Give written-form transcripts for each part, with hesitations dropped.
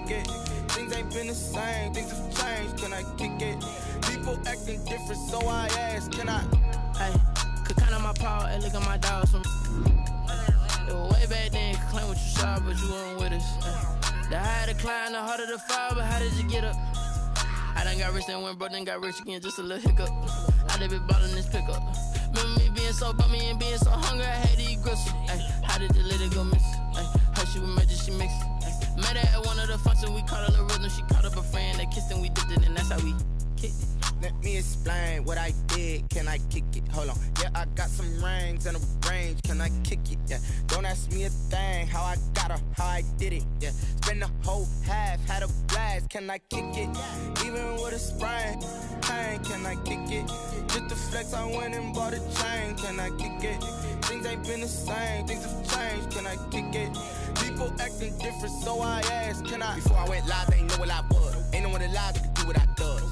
kick it? Things ain't been the same, things have changed, can I kick it? People acting different, so I ask, can I? Hey, could count on my power, hey, look at my dogs. It was way back then, could claim what you saw, but you weren't with us. The higher the climb, the harder the fall, but how did you get up? I done got rich, then went broke, then got rich again, just a little hiccup. I done been ballin' this pickup. Remember me being so bummy and being so hungry, I had to eat gristle. Ay, how did you let it go miss? Ay, how she was magic, she mixed. Met her at one of the functions, we caught a little rhythm. She caught up a friend, they kissed and we dipped it, and that's how we kicked it. Let me explain what I did, can I kick it? Hold on, yeah, I got some rings and a range, can I kick it? Yeah, don't ask me a thing, how I got her, how I did it. Yeah, spend the whole half, had a blast, can I kick it? Even with a sprain, pain, can I kick it? Just the flex, I went and bought a chain, can I kick it? Things ain't been the same, things have changed, can I kick it? People acting different, so I ask, can I? Before I went live, they ain't know what I was. Ain't no one alive that could do what I does.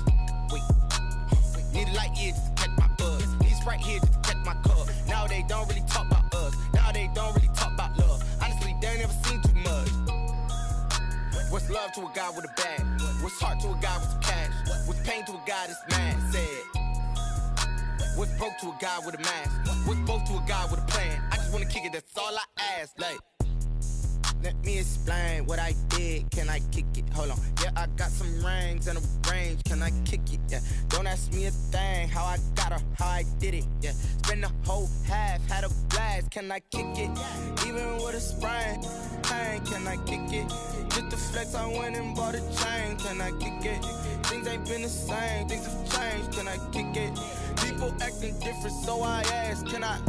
Wait, need a light year just to catch my buzz. Need Sprite here just to catch my cup. Now they don't really talk about us. Now they don't really talk about love. Honestly, they ain't never seen too much. What's love to a guy with a bag? What's heart to a guy with some cash? What's pain to a guy that's mad? Said. What's broke to a guy with a mask? What's both to a guy with a plan? I just wanna kick it, that's all I ask. Like, let me explain what I did, can I kick it? Hold on, yeah, I got some rings and a range, can I kick it? Yeah, don't ask me a thing, how I got her, how I did it. Yeah, spend the whole half, had a blast, can I kick it? Even with a sprain, pain, can I kick it? Just the flex, I went and bought a chain, can I kick it? Things ain't been the same, things have changed, can I kick it? People acting different, so I ask, can I?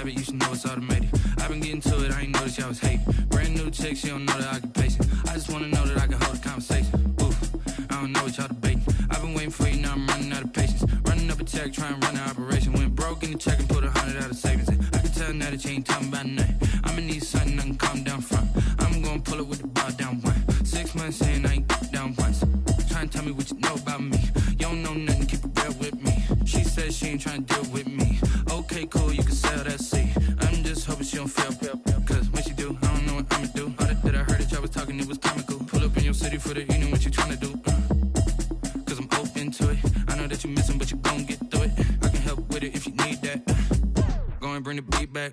You should know it's automated. I've been getting to it, I ain't noticed y'all was hating. Brand new chick, she don't know the occupation. I just wanna know that I can hold a conversation. Oof, I don't know what y'all debating. I've been waiting for you, now I'm running out of patience. Running up a check, trying to run an operation. Went broke in the check and put 100 out of savings in. I can tell now that you ain't talking about nothing. I'ma need something I can calm down from. I'm gonna pull it with the bar down one. 6 months in, I ain't down once. Trying to tell me what you know about me. You don't know nothing, keep it real with me. She said she ain't trying to deal with me. Okay, cool, you can sell that seat. I'm just hoping she don't fail, cause when she do, I don't know what I'ma do. All that I heard that y'all was talking, it was comical. Pull up in your city for the evening, what you tryna do? Cause I'm open to it. I know that you missing, but you gon' get through it. I can help with it if you need that. Go and bring the beat back.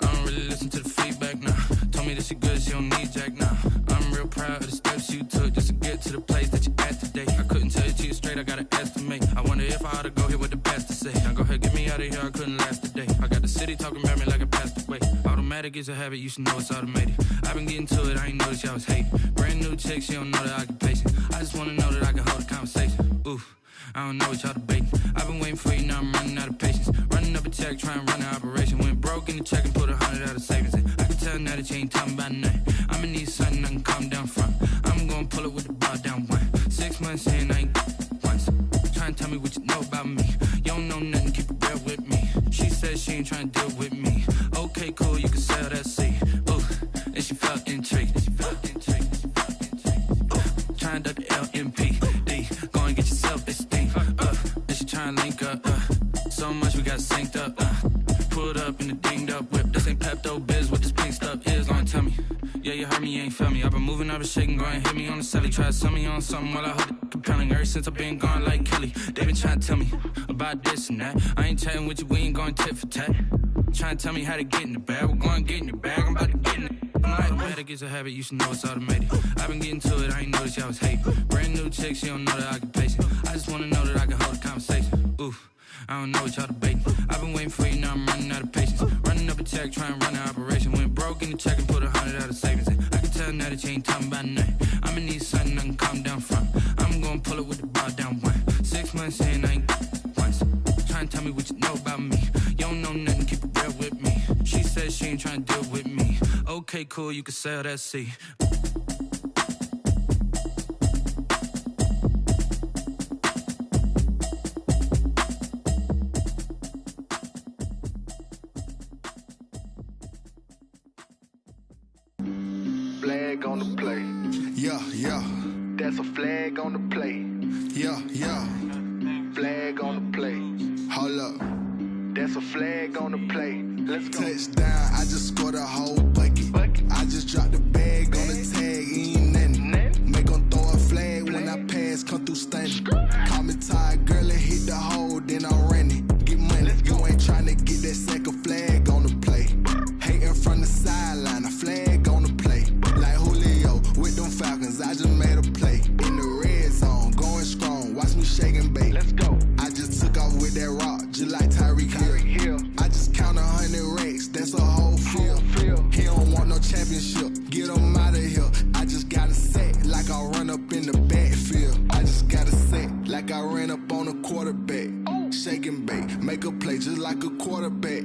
I don't really listen to the feedback, nah. Told me that she good, she don't need Jack, nah. I'm real proud of the steps you took just to get to the place that you at today. I couldn't tell you to you straight, I gotta estimate. I wonder if I ought to go here with the best to say. Now go ahead, get me out of here, I couldn't last today. I got the city talking about me like I passed away. Automatic is a habit, you should know it's automated. I've been getting to it, I ain't noticed y'all was hating. Brand new chick, she don't know the occupation. I just wanna know that I can hold a conversation. Oof, I don't know what y'all debating. I've been waiting for you, now I'm running out of patience. Running up a check, trying to run an operation. Went broke in the check and put 100 out of savings in. I can tell now that you ain't talking about nothing. I'ma need something I can calm down from. I'm gonna pull it with the bar down one. 6 months in, I ain't once. Trying to tell me what you know about me. You don't know nothing, keep it real with me. She said she ain't trying to deal with me. Okay, cool, you can sell that seat. Ooh, and she felt intrigued. Trying to duck the LMPD. Go and get yourself this thing. And she trying to link up. So much we got synced up. Pulled up in the dinged up whip. This ain't Pepto Biz, what this pink stuff is. Long tell me. Yeah, you heard me, you ain't felt me. I've been moving, I've been shaking, go and hit me on the celly. Try to sell me on something while I hold it compelling. Ever since I've been gone like Kelly, they been trying to tell me about this and that. I ain't chatting with you, we ain't going tit for tat. Trying to tell me how to get in the bag, we're going to get in the bag, I'm about to get in it. Automatic is a habit, you should know it's automated. I've been getting to it, I ain't noticed y'all was hating. Brand new chick, she don't know the occupation. I just wanna know that I can hold a conversation. Oof, I don't know what y'all debating. I've been waiting for you, now I'm running out of patience. Running up a check, trying to run an operation. Went broke in the check and put 100 out of savings in. I can tell now that you ain't talking about nothing. I'ma need something I can calm down from. I'm gonna pull it with the bar down one. 6 months months saying I ain't once. Trying to tell me what you know about me. You don't know nothing, keep it real with me. She said she ain't trying to deal with me. Okay, cool, you can sell that seat. Flag on the play. Yeah, yeah. That's a flag on the play. Yeah, yeah. Flag on the play. Hold up. That's a flag on the play. Let's go. Touchdown, I just scored a whole bucket. I just dropped the bag on the tag, ain't nothing. Make 'em throw a flag when I pass, come through stunning. Call me tired, girl, and hit the hole, then I'm running. Get money, you ain't tryna get that second flag on the play. Hating from the sideline, a flag on the play. Like Julio with them Falcons, I just made a play. In the red zone, going strong, watch me shake and bake. Let's go. I just took off with that rock, just like Tyreek Hill. I just count 100 racks, that's a whole field. He don't want no championship, get him out of here. I just got a set, like I run up in the backfield. I just got a set, like I ran up on a quarterback. Shake and bake, make a play just like a quarterback.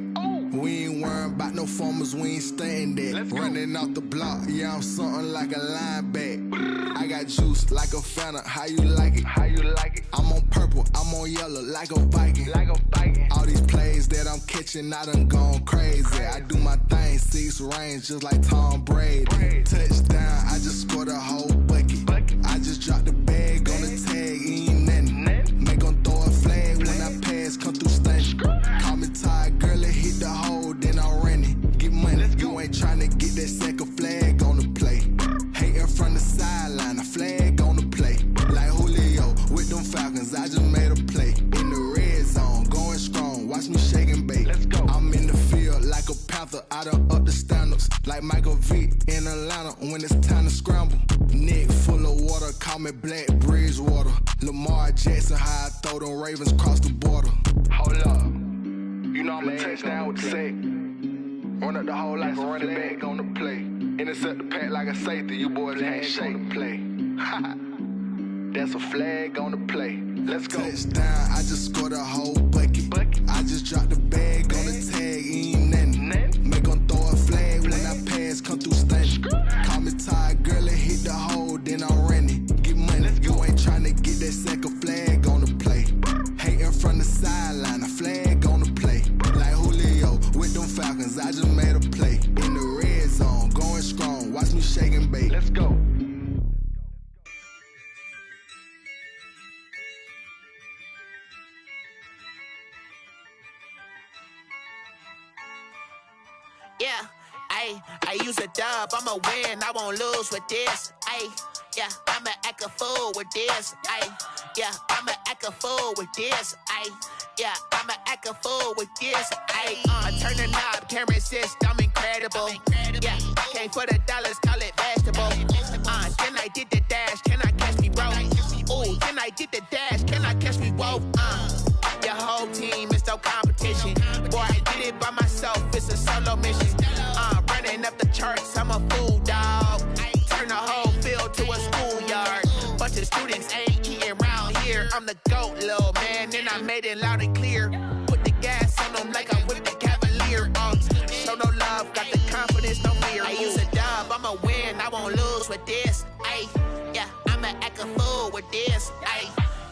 We ain't worrying about no formers, we ain't staying there. Running off the block, yeah, I'm something like a linebacker. I got juice like a Fanta, how you like it? How you like it? I'm on purple, I'm on yellow, like a Viking. Like a Viking. All these plays that I'm catching, I done gone crazy. I do my thing, 6 range, just like Tom Brady. Touchdown, I just scored a whole bucket. I just dropped the bag on the tag, ain't nothing. Make 'em throw a flag when I pass, come through stunning. Call me tired, girl, and hit the hole, then I'm running. Get money, you ain't tryna get that second flag on the play. Hating from the sideline, a flag on the play. Like Julio with them Falcons, I just made a play. In the red zone, going strong, watch me shake and bake. Let's go. I'm in the field like a Panther, I done up the standards. Like Michael Vick in Atlanta when it's time to scramble. Neck full of water, call me Black Bridgewater. Lamar Jackson, how I throw them Ravens cross the border. Hold up. You know I'm a touchdown with the sack. Run up the whole like a running back on the play. Intercept the pack like a safety. You boys ain't shake the play. That's a flag on the play. Let's go. Touchdown, I just scored a whole bucket. I just dropped the bag on the tag, ain't nothing. Make 'em throw a flag when I pass, come through stunning. Call me tired, girl, and hit the hole, then I'm running. Get money, you ain't tryna get that second flag on the play. Hating from the sideline, a flag on the play. Like Julio with them Falcons, I just made a play. In the red zone, going strong, watch me shake and bake. Let's go. Yeah, I use a dub, I'ma win, I won't lose with this. Yeah, I'ma act a fool with this. Yeah, I'ma act a fool with this. Yeah, I'ma act a fool with this. I turn the knob, camera assist, I'm incredible. Yeah, came for the dollars, call it vegetable. Then I did the dash, can I catch me, bro? Ooh, then I did the dash, can I catch me, whoa? Your whole team is no competition. Boy, I did it by myself, it's a solo mission. Running up the charts, I'm a fool, dog. Turn the whole field to a schoolyard. Bunch of students ain't eating round here. I'm the GOAT, little man, and I made it loud and clear. Put the gas on them like I'm with the Cavalier. Show no love, got the confidence, no fear. I use a dub, I'ma win, I won't lose with this. Yeah, I'ma act a fool with this.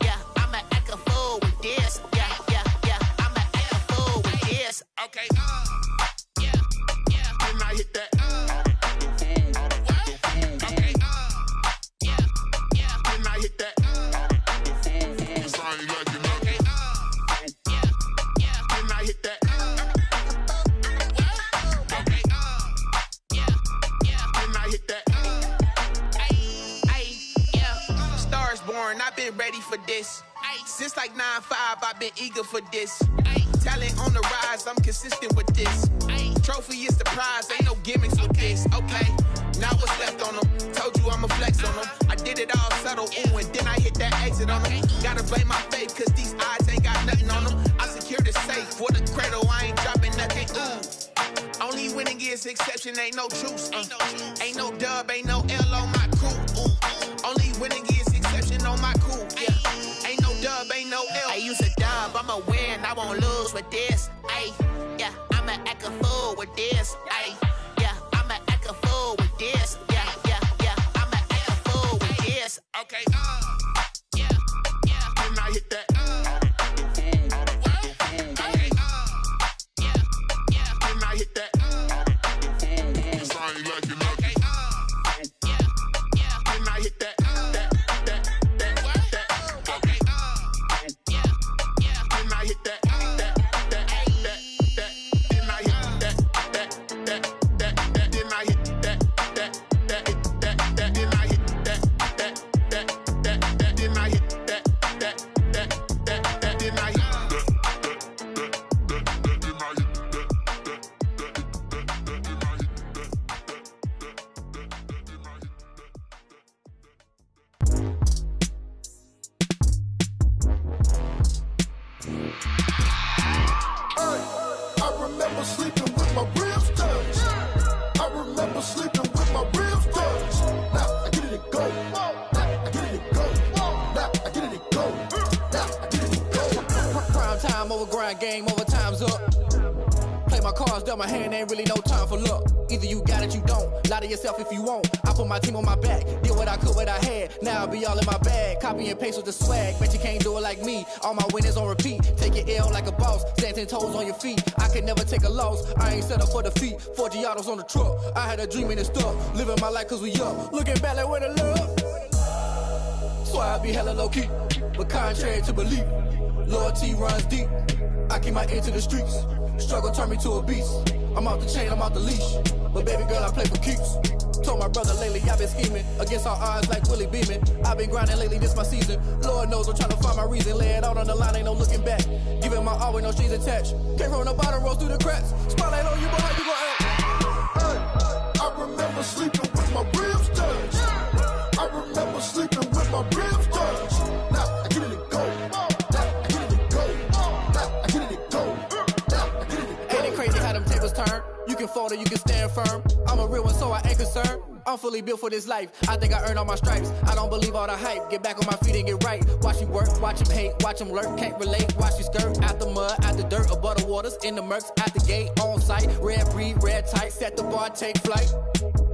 Yeah, I'ma act a fool with this. Yeah, I'ma act a fool with this. Okay, yeah, can I hit that? Okay, yeah, can I hit that? Cause I ain't like it, okay, yeah, can I hit that? Okay, yeah, can I hit that? Yeah, Stars born, I've been ready for this. Since like 9-5, I've been eager for this. Talent on the rise, I'm consistent with this. Trophy is the prize, ain't no gimmicks with this. Okay, now what's left on them? Told you I'ma flex on them. I did it all subtle, ooh, and then I hit that exit on them. Gotta blame my faith, cause these odds ain't got nothing on them. I secure the safe for the cradle, I ain't dropping nothing, ooh. Only winning is exception, ain't no truce. Ain't no dub, ain't no L on my crew. Only winning is exception on my crew. Yeah. Ain't no dub, ain't no I'ma win, I won't lose with this. Ayy, yeah, I'ma act a fool with this. Ayy, yeah, I'ma act a fool with this. Yeah, yeah, yeah, I'ma act a fool with this. Okay, Yeah, yeah, can I hit that? okay, yeah, yeah, Can I hit that? Cause I ain't liking nothing. okay, yeah, yeah, Can I hit that? okay, yeah, yeah, Can I hit that? Can I hit that? Can I hit that? Can I hit that? Can I hit that? I remember sleeping with my ribs touched. I remember sleeping with my ribs touched. Now I get it and go. Now I get it and go. Now I get it and go. Now I get it and go. Prime time over grind game, over time's up. Play my cards, dealt my hand, ain't really no time for luck. Either you got it, you don't. Lie to yourself if you won't. I put my team on my back, did what I could, what I had. Now I'll be all in my bag. Copy and paste with the swag. Bet you can't do it like me. All my winners on repeat. Take your L like a boss. Stand 10 toes on your feet. I could never take a loss. I ain't set up for defeat. 4 Giottos on the truck. I had a dream and it stuck. Living my life cause we up. Looking back like where the love. So I be hella low key. But contrary to belief, loyalty runs deep. I keep my ear to the streets. Struggle turned me to a beast. I'm out the chain, I'm out the leash. But baby girl, I play for keeps. Told my brother lately, I've been scheming. Against all odds like Willie Beeman. I've been grinding lately, this my season. Lord knows I'm trying to find my reason. Lay it out on the line, ain't no looking back. Giving my all with no strings attached. Came from the bottom, rose through the cracks. Spotlight on you, boy, how you gon' act? I remember sleeping with my ribs touched. I remember sleeping with my ribs touched. Now I get it and go. Now I get it and go. Now I get it and go. Now I get it and go. Ain't it crazy how them tables turn? You can fold or you can stand firm. I'm a real one, so I ain't concerned. I'm fully built for this life. I think I earned all my stripes. I don't believe all the hype. Get back on my feet and get right. Watch you work, watch him hate, watch him lurk. Can't relate, watch you skirt. Out the mud, out the dirt, above the waters, in the murks, at the gate, on site. Red breed, red tight, set the bar, take flight.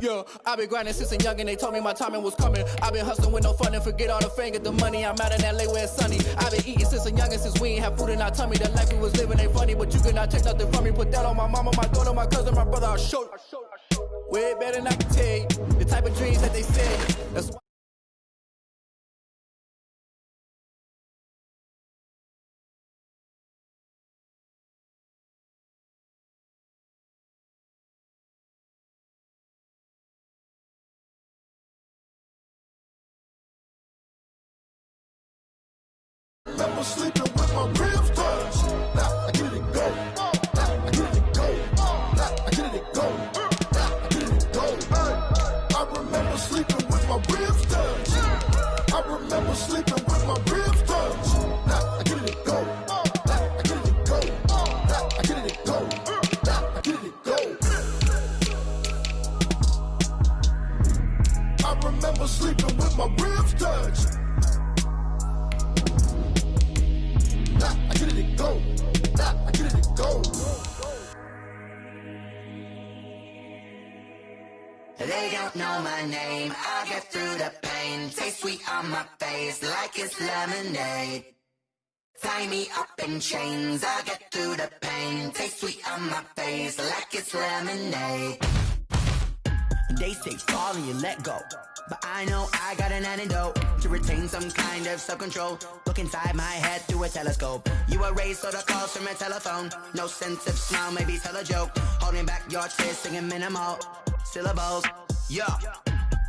Yeah, I been grinding since a young and they told me my timing was coming. I been hustling with no fun and forget all the fame, get the money. I'm out in LA where it's sunny. I been eating since a young and since we ain't have food in our tummy. The life we was living ain't funny, but you cannot take nothing from me. Put that on my mama, my daughter, my cousin, my brother, I'll show you. Way better than I can tell you. The type of dreams that they say. That's why. Remember sleeping with my ribs touched. Now I get it and go. Now I get it and go. Now I get it and go. Now I get it and go. I remember sleeping with my ribs touched. I remember sleeping with my ribs touched. Now I get it and go. Now I get it and go. Now I get it and go. Now I get it and go. I remember sleeping with my ribs touched. Now I get it and go. Now I get it and go. They don't know my name, I get through the pain. Taste sweet on my face like it's lemonade. Tie me up in chains, I get through the pain. Taste sweet on my face like it's lemonade. They say fall and you let go, but I know I got an antidote to retain some kind of self-control. Look inside my head through a telescope. You erase all the calls from a telephone. No sense of smile, maybe tell a joke. Holding back your tears, singing minimal syllables. Yeah,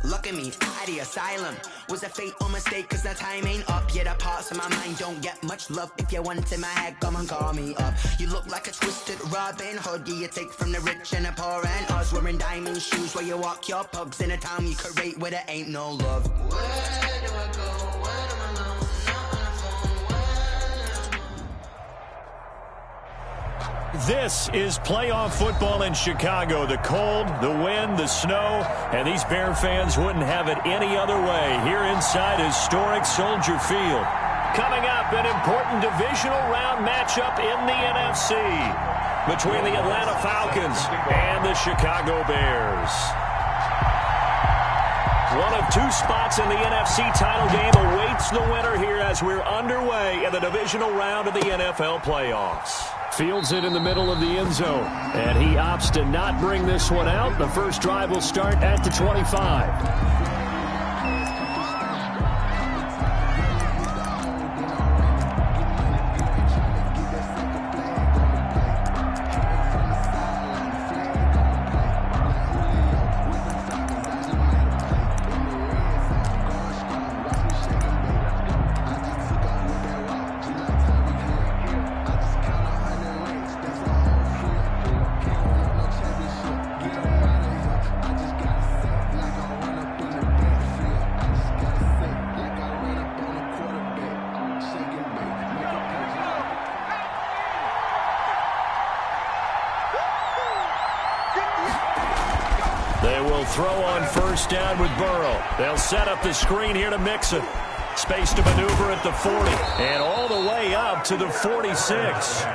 look at me, at the asylum. Was a fate or mistake, cause the time ain't up. Yet the parts of my mind don't get much love. If you want in my head, come and call me up. You look like a twisted Robin Hood. You take from the rich and the poor and us. Wearing diamond shoes where you walk your pugs in a town you create where there ain't no love. Where do I go? When I'm alone? Not on the phone. This is playoff football in Chicago. The cold, the wind, the snow, and these Bear fans wouldn't have it any other way here inside historic Soldier Field. Coming up, an important divisional round matchup in the NFC between the Atlanta Falcons and the Chicago Bears. One of two spots in the NFC title game awaits the winner here as we're underway in the divisional round of the NFL playoffs. Fields it in the middle of the end zone, and he opts to not bring this one out. The first drive will start at the 25. Throw on first down with Burrow. They'll set up the screen here to Mixon. Space to maneuver at the 40. And all the way up to the 46.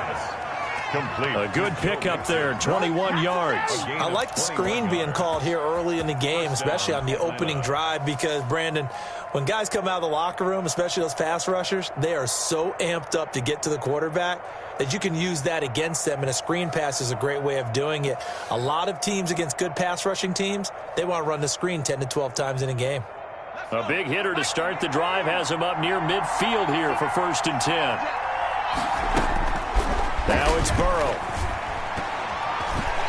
Complete. A good pickup there, 21 yards. I like the screen being called here early in the game, especially on the opening drive, because, Brandon, when guys come out of the locker room, especially those pass rushers, they are so amped up to get to the quarterback that you can use that against them, and a screen pass is a great way of doing it. A lot of teams against good pass rushing teams, they want to run the screen 10 to 12 times in a game. A big hitter to start the drive has him up near midfield here for 1st and 10. Now it's Burrow.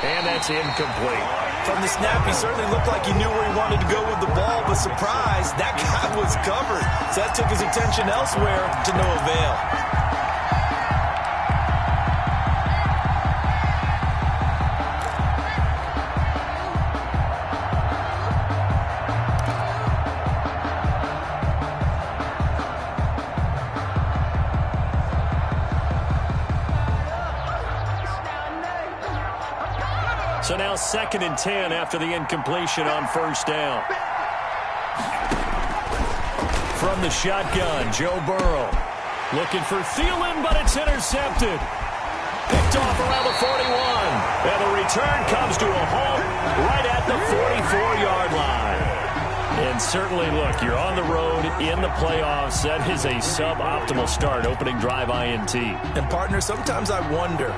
And that's incomplete. From the snap, he certainly looked like he knew where he wanted to go with the ball, but surprise, that guy was covered. So that took his attention elsewhere to no avail. So now 2nd and 10 after the incompletion on first down. From the shotgun, Joe Burrow. Looking for Thielen, but it's intercepted. Picked off around the 41. And the return comes to a halt right at the 44-yard line. And certainly, look, you're on the road in the playoffs. That is a suboptimal start, opening drive INT. And, partner, sometimes I wonder,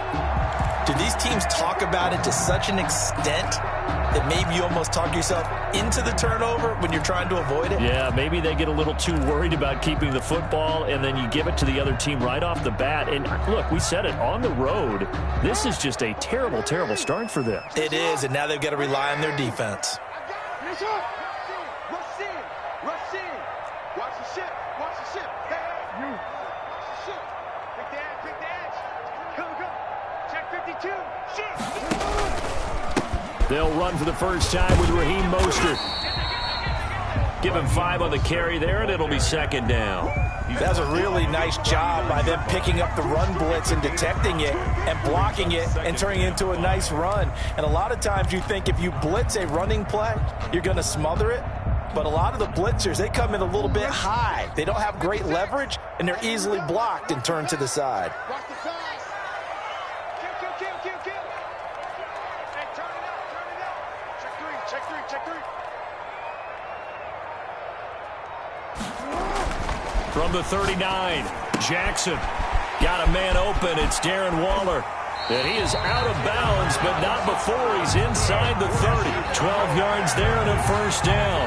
do these teams talk about it to such an extent that maybe you almost talk yourself into the turnover when you're trying to avoid it? Yeah, maybe they get a little too worried about keeping the football, and then you give it to the other team right off the bat. And, look, we said it, on the road, this is just a terrible, terrible start for them. It is, and now they've got to rely on their defense. They'll run for the first time with Raheem Mostert. Give him 5 on the carry there, and it'll be 2nd down. That's a really nice job by them picking up the run blitz and detecting it and blocking it and turning it into a nice run. And a lot of times you think if you blitz a running play, you're going to smother it. But a lot of the blitzers, they come in a little bit high. They don't have great leverage, and they're easily blocked and turned to the side. From the 39, Jackson got a man open. It's Darren Waller. And he is out of bounds, but not before he's inside the 30. 12 yards there and a first down.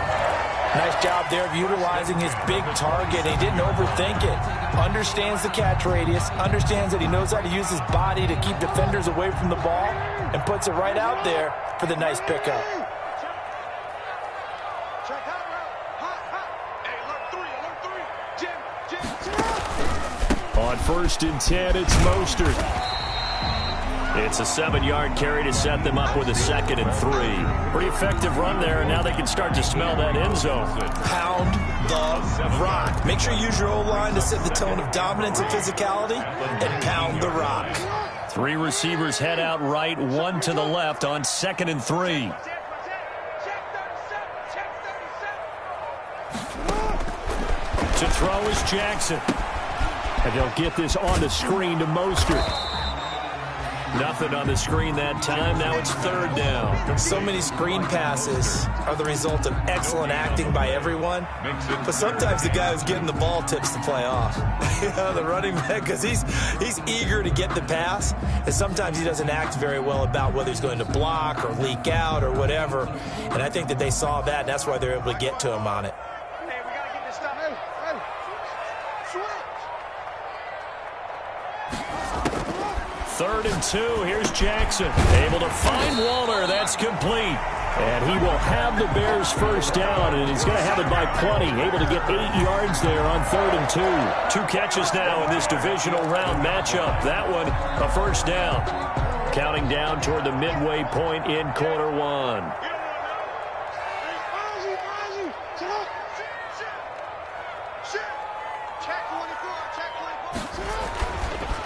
Nice job there of utilizing his big target. He didn't overthink it. Understands the catch radius. Understands that he knows how to use his body to keep defenders away from the ball. And puts it right out there for the nice pickup. On 1st and 10, it's Mostert. It's a 7-yard carry to set them up with a 2nd and 3. Pretty effective run there, and now they can start to smell that end zone. Pound the rock. Make sure you use your O-line to set the tone of dominance and physicality, and pound the rock. 3 receivers head out right, 1 to the left on 2nd and 3. To throw is Jackson. And they'll get this on the screen to Mostert. Nothing on the screen that time. Now it's third down. So many screen passes are the result of excellent acting by everyone. But sometimes the guy who's getting the ball tips the play off. The running back, because he's eager to get the pass. And sometimes he doesn't act very well about whether he's going to block or leak out or whatever. And I think that they saw that, and that's why they're able to get to him on it. Hey, we got to get this stuff. Hey, switch. Third and 2. Here's Jackson. Able to find Waller. That's complete. And he will have the Bears first down, and he's going to have it by plenty. Able to get 8 yards there on third and 2. 2 catches now in this divisional round matchup. That one, a first down. Counting down toward the midway point in quarter one.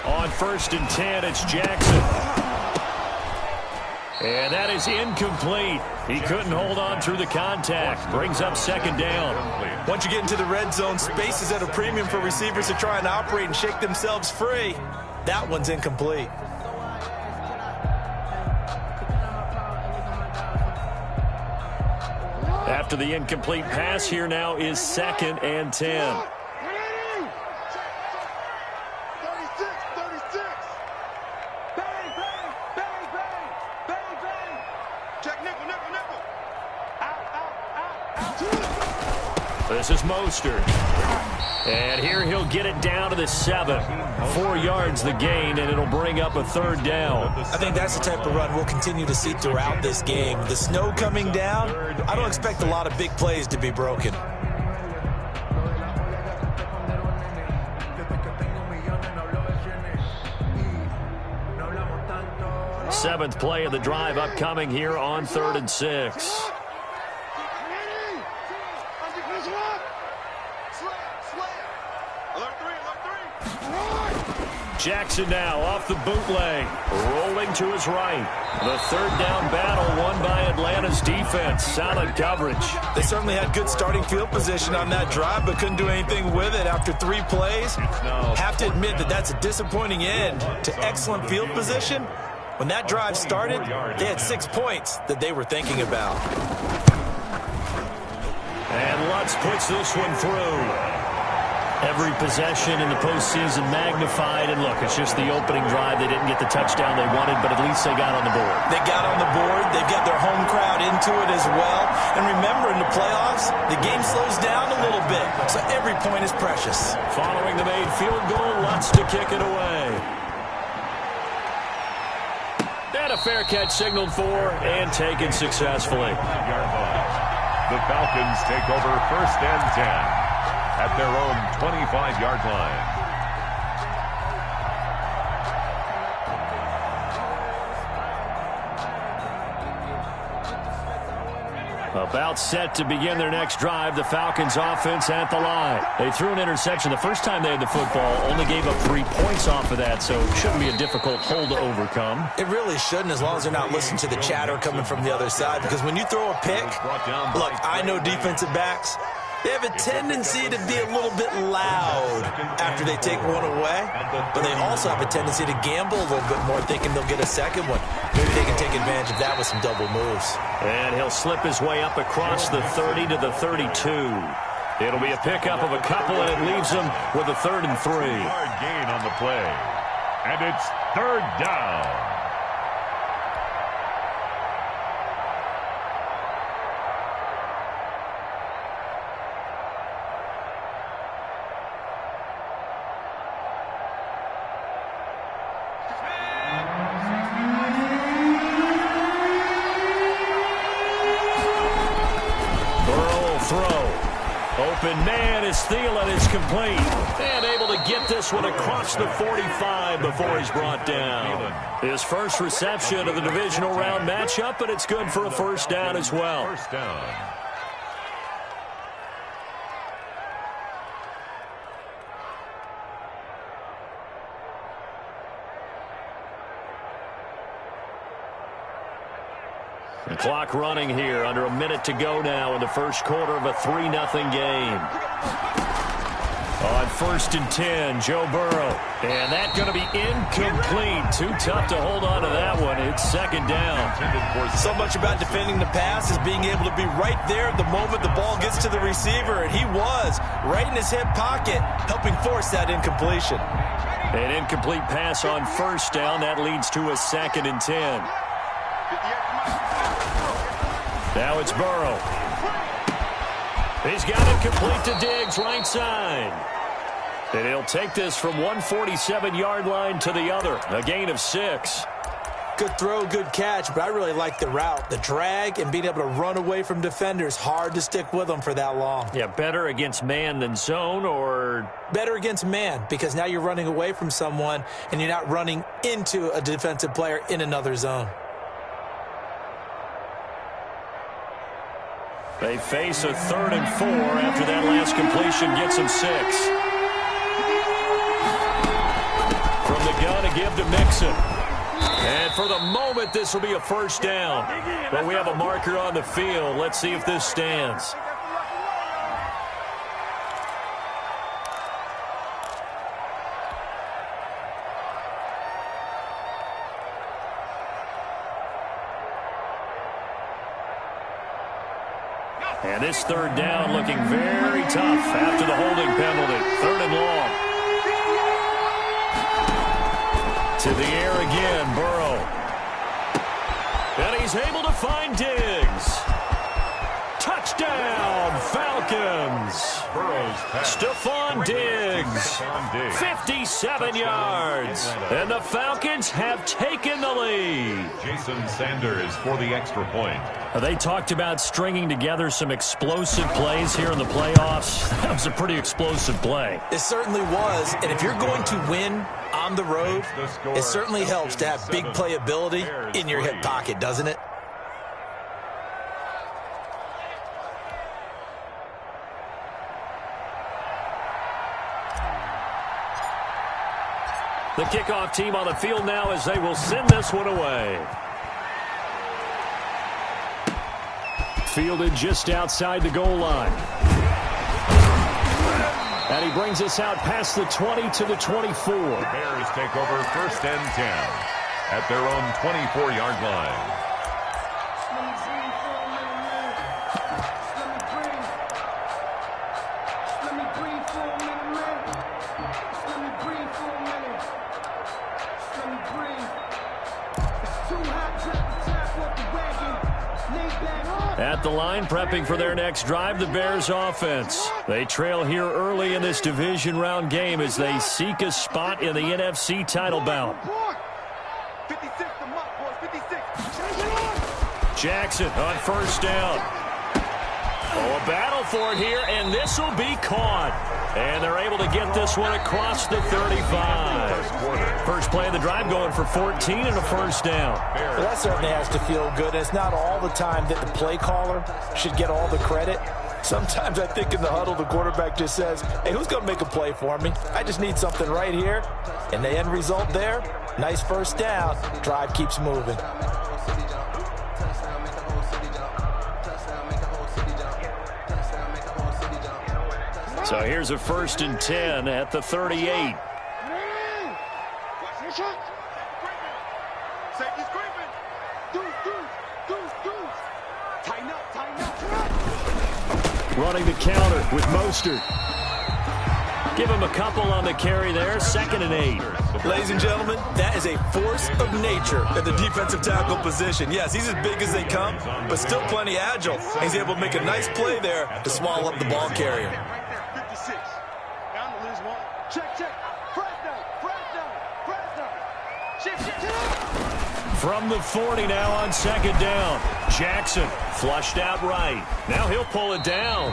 On first and 10, it's Jackson. And that is incomplete. He couldn't hold on through the contact. Brings up second down. Once you get into the red zone, space is at a premium for receivers to try and operate and shake themselves free. That one's incomplete. After the incomplete pass, here now is second and 10. This is Mostert. And here he'll get it down to the 7. 4 yards the gain, and it'll bring up a third down. I think that's the type of run we'll continue to see throughout this game. The snow coming down, I don't expect a lot of big plays to be broken. Seventh play of the drive upcoming here on third and 6. Jackson now off the bootleg, rolling to his right. The third down battle won by Atlanta's defense. Solid coverage. They certainly had good starting field position on that drive, but couldn't do anything with it after 3 plays. Have to admit that that's a disappointing end to excellent field position. When that drive started, they had 6 points that they were thinking about. And Lutz puts this one through. Every possession in the postseason magnified, and look, it's just the opening drive. They didn't get the touchdown they wanted, but at least they got on the board. They got on the board. They've got their home crowd into it as well. And remember, in the playoffs, the game slows down a little bit, so every point is precious. Following the made field goal, Lutz to kick it away. And a fair catch signaled for and taken successfully. The Falcons take over first and 10. At their own 25-yard line. About set to begin their next drive, the Falcons offense at the line. They threw an interception the first time they had the football, only gave up 3 points off of that, so it shouldn't be a difficult hole to overcome. It really shouldn't, as long as they're not listening to the chatter coming from the other side, because when you throw a pick, look, I know defensive backs, they have a tendency to be a little bit loud after they take one away, but they also have a tendency to gamble a little bit more, thinking they'll get a second one. Maybe they can take advantage of that with some double moves. And he'll slip his way up across the 30 to the 32. It'll be a pickup of a couple, and it leaves them with a 3rd and 3. Yard gain on the play. And it's third down. Open man is Thielen is complete. And able to get this one across the 45 before he's brought down. His first reception of the divisional round matchup, but it's good for a first down as well. First down. The clock running here, under a minute to go now in the first quarter of a 3-0 game. On 1st and 10, Joe Burrow. And that's going to be incomplete. Too tough to hold on to that one. It's 2nd down. So much about defending the pass is being able to be right there the moment the ball gets to the receiver. And he was right in his hip pocket, helping force that incompletion. An incomplete pass on 1st down. That leads to a 2nd and 10. Now it's Burrow. He's got it complete to Diggs, right side. And he'll take this from 147-yard line to the other. A gain of 6. Good throw, good catch, but I really like the route. The drag and being able to run away from defenders. Hard to stick with them for that long. Yeah, better against man than zone, or? Better against man, because now you're running away from someone and you're not running into a defensive player in another zone. They face a 3rd and 4 after that last completion gets them 6. From the gun, a give to Mixon. And for the moment, this will be a 1st down. But we have a marker on the field. Let's see if this stands. And this 3rd down looking very tough after the holding penalty. 3rd and long. To the air again, Burrow. And he's able to find Diggs. Touchdown, Falcons. Stephon Diggs, 57 yards. And the Falcons have taken the lead. Jason Sanders for the extra point. They talked about stringing together some explosive plays here in the playoffs. That was a pretty explosive play. It certainly was. And if you're going to win on the road, it certainly helps to have big playability in your hip pocket, doesn't it? The kickoff team on the field now as they will send this one away. Fielded just outside the goal line. And he brings us out past the 20 to the 24. The Bears take over 1st and 10 at their own 24-yard line. At the line, prepping for their next drive, the Bears offense. They trail here early in this division round game as they seek a spot in the NFC title bout. Jackson on 1st down. Oh, a battle for it here, and this will be caught. And they're able to get this one across the 35. First play of the drive going for 14 and a 1st down. Well, that certainly has to feel good. It's not all the time that the play caller should get all the credit. Sometimes I think in the huddle, the quarterback just says, hey, who's going to make a play for me? I just need something right here. And the end result there, nice 1st down. Drive keeps moving. So here's a 1st and 10 at the 38. Running the counter with Mostert. Give him a couple on the carry there. 2nd and 8. Ladies and gentlemen, that is a force of nature at the defensive tackle position. Yes, he's as big as they come, but still plenty agile. He's able to make a nice play there to swallow up the ball carrier. From the 40 now on 2nd down. Jackson flushed out right. Now he'll pull it down.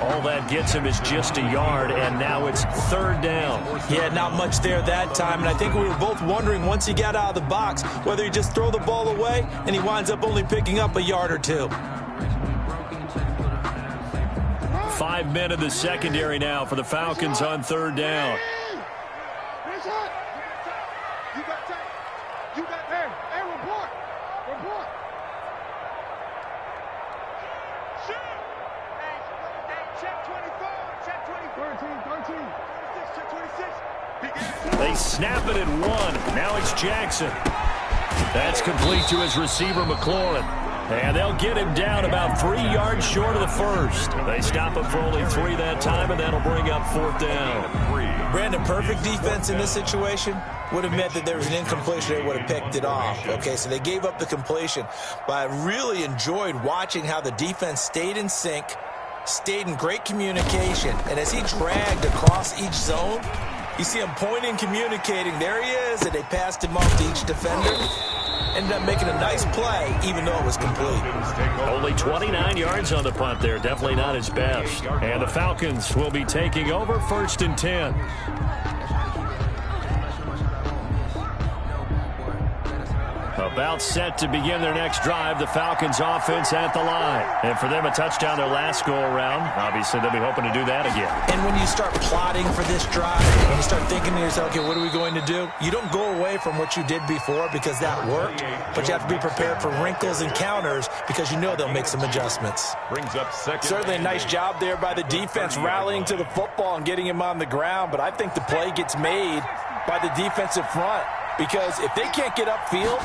All that gets him is just a yard, and now it's 3rd down. Yeah, not much there that time, and I think we were both wondering once he got out of the box whether he just throw the ball away, and he winds up only picking up a yard or 2. 5 men in the secondary now for the Falcons on 3rd down. They snap it at 1. Now it's Jackson. That's complete to his receiver, McLaurin. And they'll get him down about 3 yards short of the first. They stop him for only 3 that time, and that'll bring up 4th down. Brandon, perfect defense in this situation would have meant that there was an incompletion. They would have picked it off. Okay, so they gave up the completion. But I really enjoyed watching how the defense stayed in sync, stayed in great communication. And as he dragged across each zone, you see him pointing, communicating. There he is, and they passed him off to each defender. Ended up making a nice play, even though it was complete. Only 29 yards on the punt there. Definitely not his best. And the Falcons will be taking over 1st and 10. About set to begin their next drive. The Falcons offense at the line. And for them, a touchdown their last go-around. Obviously, they'll be hoping to do that again. And when you start plotting for this drive, when you start thinking to yourself, okay, what are we going to do? You don't go away from what you did before because that worked, but you have to be prepared for wrinkles and counters because you know they'll make some adjustments. Brings up second. Certainly a nice job there by the defense rallying to the football and getting him on the ground, but I think the play gets made by the defensive front. Because if they can't get upfield,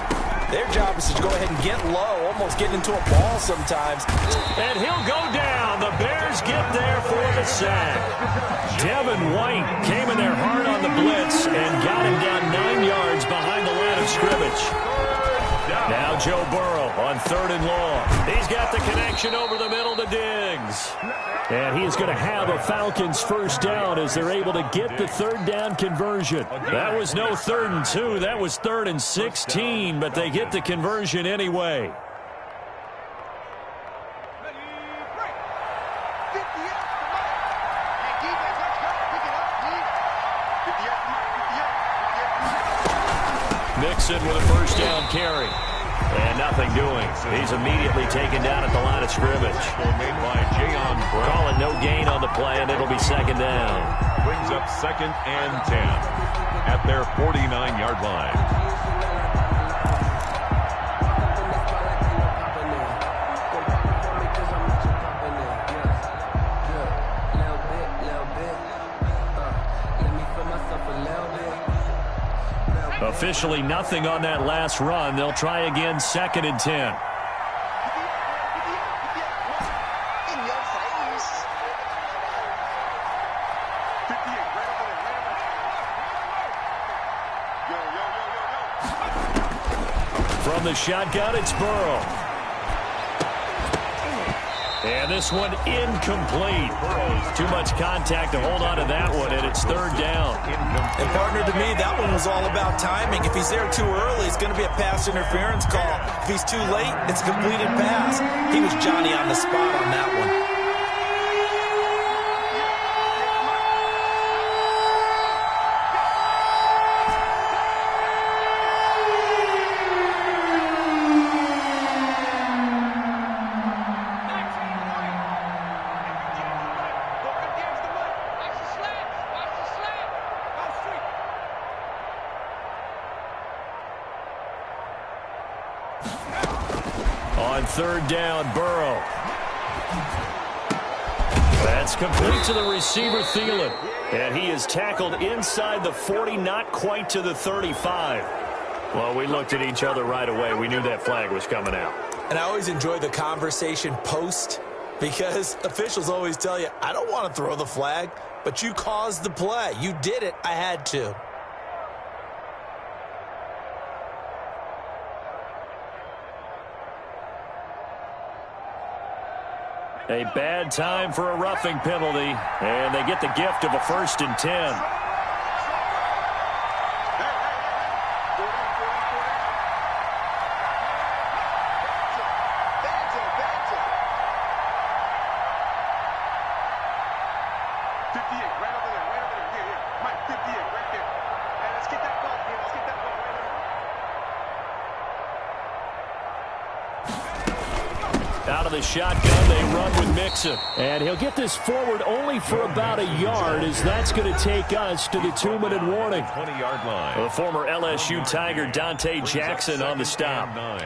their job is to go ahead and get low, almost get into a ball sometimes. And he'll go down. The Bears get there for the sack. Devin White came in there hard on the blitz and got him down 9 yards behind the line of scrimmage. Now Joe Burrow on 3rd and long. He's got the connection over the middle to Diggs. And he's going to have a Falcons 1st down as they're able to get the 3rd down conversion. That was no 3rd and 2. That was 3rd and 16, but they get the conversion anyway. Mixon with a 1st down carry. And nothing doing. He's immediately taken down at the line of scrimmage. Made by Jayon Brown. Call it no gain on the play, and it'll be 2nd down. Brings up 2nd and 10 at their 49-yard line. Officially nothing on that last run. They'll try again 2nd and 10. From the shotgun, it's Burrow. And this one incomplete. Too much contact to hold on to that one, and it's 3rd down. And partner, to me, that one was all about timing. If he's there too early, it's going to be a pass interference call. If he's too late, it's a completed pass. He was Johnny on the spot on that one. On 3rd down, Burrow. That's complete to the receiver, Thielen. And he is tackled inside the 40, not quite to the 35. Well, we looked at each other right away. We knew that flag was coming out. And I always enjoy the conversation post because officials always tell you, I don't want to throw the flag, but you caused the play. You did it. I had to. A bad time for a roughing penalty, and they get the gift of a 1st and 10. Out of the shotgun, they run with Mixon. And he'll get this forward only for about a yard, as that's going to take us to the 2-minute warning. 20-yard line. The former LSU Tiger Dante Jackson on the stop. 9.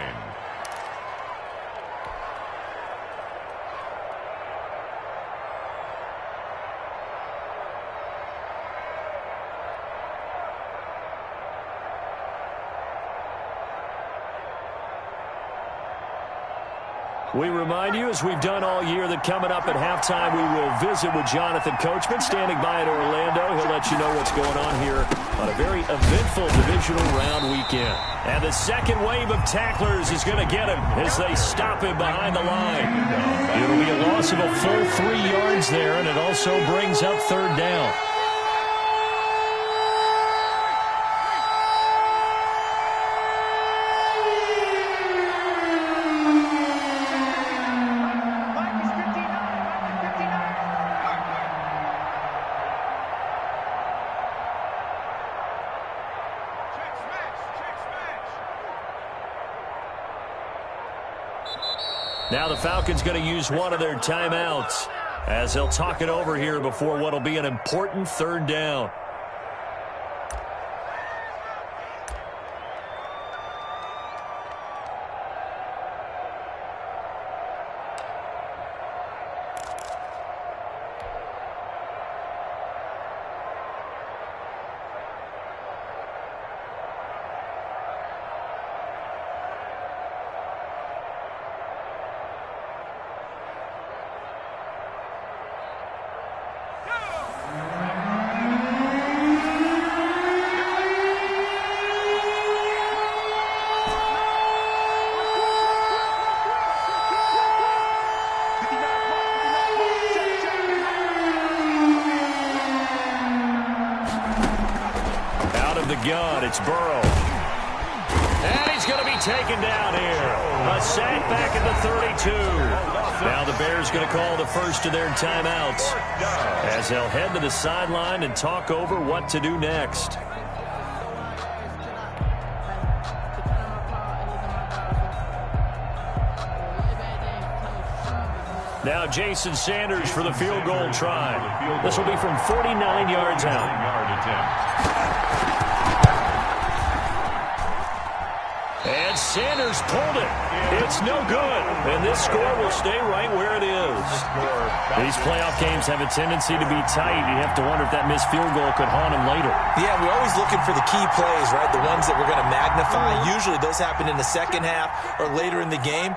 We remind you, as we've done all year, that coming up at halftime, we will visit with Jonathan Coachman, standing by in Orlando. He'll let you know what's going on here on a very eventful divisional round weekend. And the second wave of tacklers is going to get him as they stop him behind the line. It'll be a loss of a full 3 yards there, and it also brings up third down. Now the Falcons going to use one of their timeouts as they'll talk it over here before what will be an important third down. Gun, it's Burrow. And he's going to be taken down here. A sack back at the 32. Now the Bears going to call the first of their timeouts as they'll head to the sideline and talk over what to do next. Now Jason Sanders for the field goal try. This will be from 49 yards out. And Sanders pulled it. It's no good. And this score will stay right where it is. These playoff games have a tendency to be tight. You have to wonder if that missed field goal could haunt them later. Yeah, we're always looking for the key plays, right? The ones that we're going to magnify. Usually those happen in the second half or later in the game.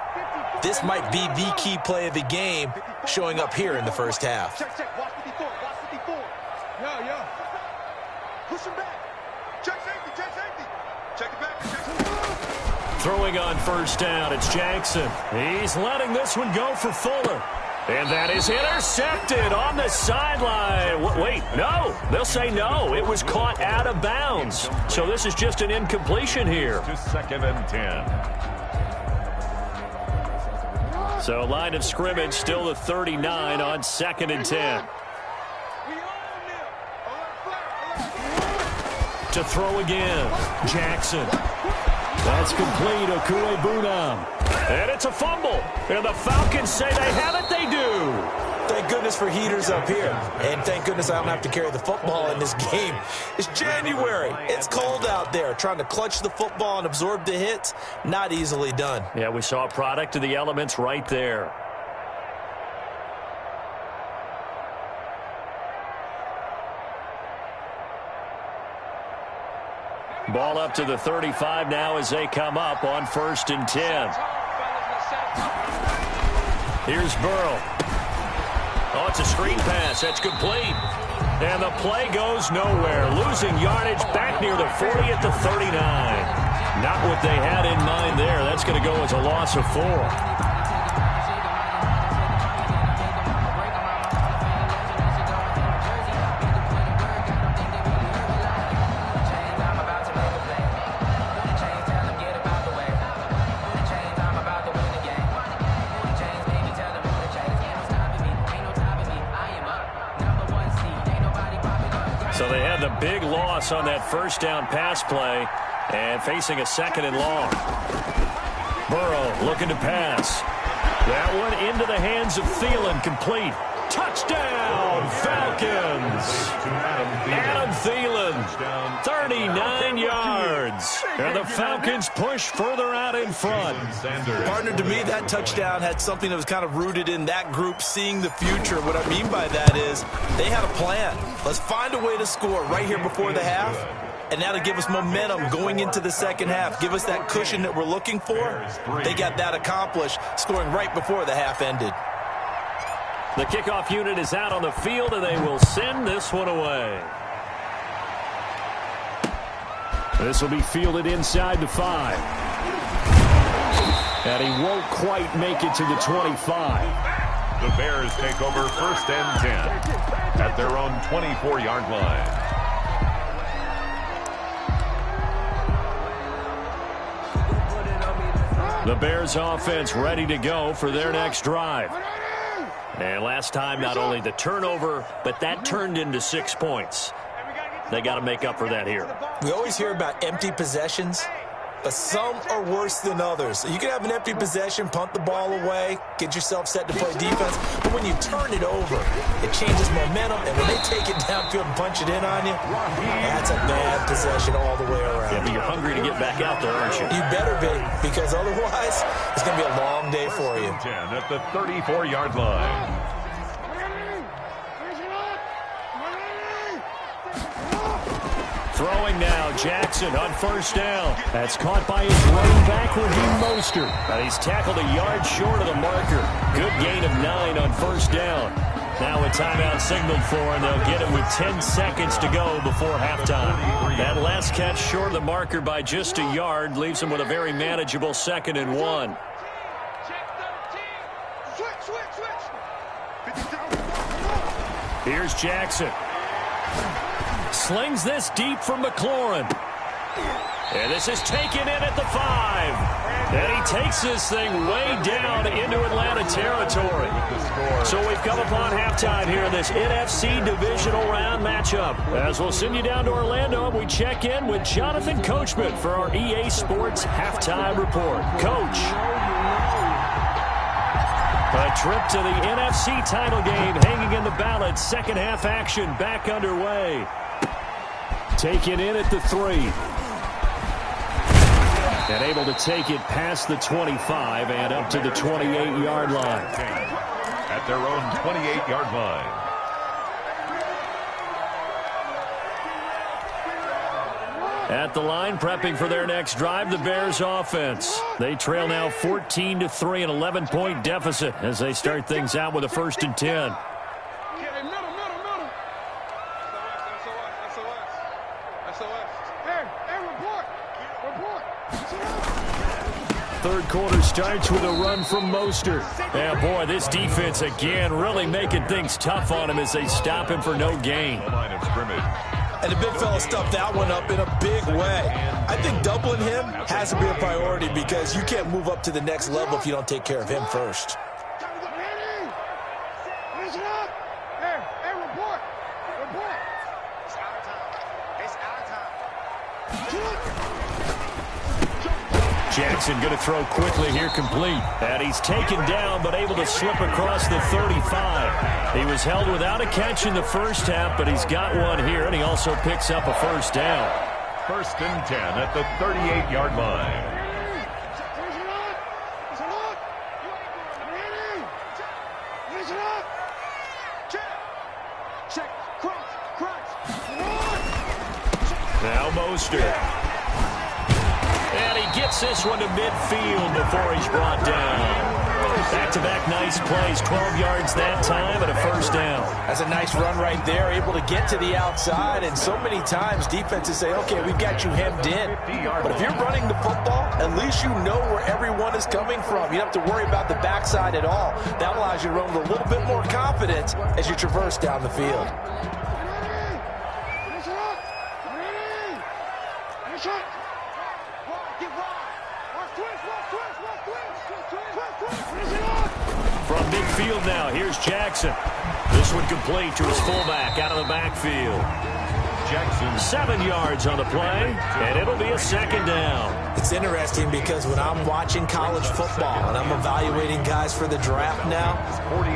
This might be the key play of the game showing up here in the first half. Check. Watch 54. Yo. Push him back. Check safety. Check it back. Throwing on first down, it's Jackson. He's letting this one go for Fuller. And that is intercepted on the sideline. Wait, no. They'll say no. It was caught out of bounds. So this is just an incompletion here. To 2nd and 10. So line of scrimmage still the 39 on 2nd and 10. To throw again, Jackson. That's complete, Okuebunam. And it's a fumble. And the Falcons say they have it, they do. Thank goodness for heaters up here. And thank goodness I don't have to carry the football in this game. It's January. It's cold out there. Trying to clutch the football and absorb the hits, not easily done. Yeah, we saw a product of the elements right there. Ball up to the 35 now as they come up on 1st and 10. Here's Burrow. Oh, it's a screen pass. That's complete. And the play goes nowhere. Losing yardage back near the 40 at the 39. Not what they had in mind there. That's going to go as a loss of 4. So they had the big loss on that first down pass play and facing a 2nd and long. Burrow looking to pass. That one into the hands of Thielen, complete. Touchdown, Falcons! Adam Thielen, 39 yards. And the Falcons push further out in front. Partner, to me, that touchdown had something that was kind of rooted in that group seeing the future. What I mean by that is they had a plan. Let's find a way to score right here before the half. and that'll give us momentum going into the second half. Give us that cushion that we're looking for. They got that accomplished, scoring right before the half ended. The kickoff unit is out on the field, and they will send this one away. This will be fielded inside the 5. And he won't quite make it to the 25. The Bears take over 1st and 10 at their own 24-yard line. The Bears offense ready to go for their next drive. And last time, not only the turnover, but that turned into 6 points. They got to make up for that here. We always hear about empty possessions, but some are worse than others. You can have an empty possession, punt the ball away, get yourself set to play defense, but when you turn it over, it changes momentum, and when they take it downfield and punch it in on you, that's a bad possession all the way around. Yeah, but you're hungry to get back out there, aren't you? You better be, because otherwise, it's going to be a long day for you. 10 at the 34-yard line. Throwing now, Jackson on 1st down. That's caught by his running back, Raheem Mostert. And he's tackled a yard short of the marker. Good gain of 9 on 1st down. Now a timeout signaled for, and they'll get it with 10 seconds to go before halftime. That last catch short of the marker by just a yard leaves him with a very manageable 2nd and 1. Here's Jackson. Slings this deep for McLaurin. And this is taken in at the 5. And he takes this thing way down into Atlanta territory. So we've come upon halftime here in this NFC divisional round matchup. As we'll send you down to Orlando, we check in with Jonathan Coachman for our EA Sports Halftime Report. Coach. A trip to the NFC title game hanging in the balance. Second half action back underway. Taken in at the 3. And able to take it past the 25 and up to the 28-yard line. At their own 28-yard line. At the line, prepping for their next drive, the Bears offense. They trail now 14-3, an 11-point deficit as they start things out with a 1st and 10. Third quarter starts with a run from Mostert. Yeah, boy, this defense again really making things tough on him as they stop him for no gain. Line of scrimmage. And the big fella stuffed that one up in a big way. I think doubling him has to be a priority because you can't move up to the next level if you don't take care of him first. Jackson going to throw quickly here, complete. And he's taken down, but able to slip across the 35. He was held without a catch in the first half, but he's got one here, and he also picks up a 1st down. 1st and 10 at the 38-yard line. Now Mostert. And he gets this one to midfield before he's brought down. Back-to-back nice plays, 12 yards that time and a 1st down. That's a nice run right there, able to get to the outside. And so many times defenses say, okay, we've got you hemmed in. But if you're running the football, at least you know where everyone is coming from. You don't have to worry about the backside at all. That allows you to run with a little bit more confidence as you traverse down the field. From midfield now, here's Jackson. This one complete to his fullback out of the backfield. Jackson. 7 yards on the play, and it'll be a 2nd down. It's it's interesting because when I'm watching college football and I'm evaluating guys for the draft now,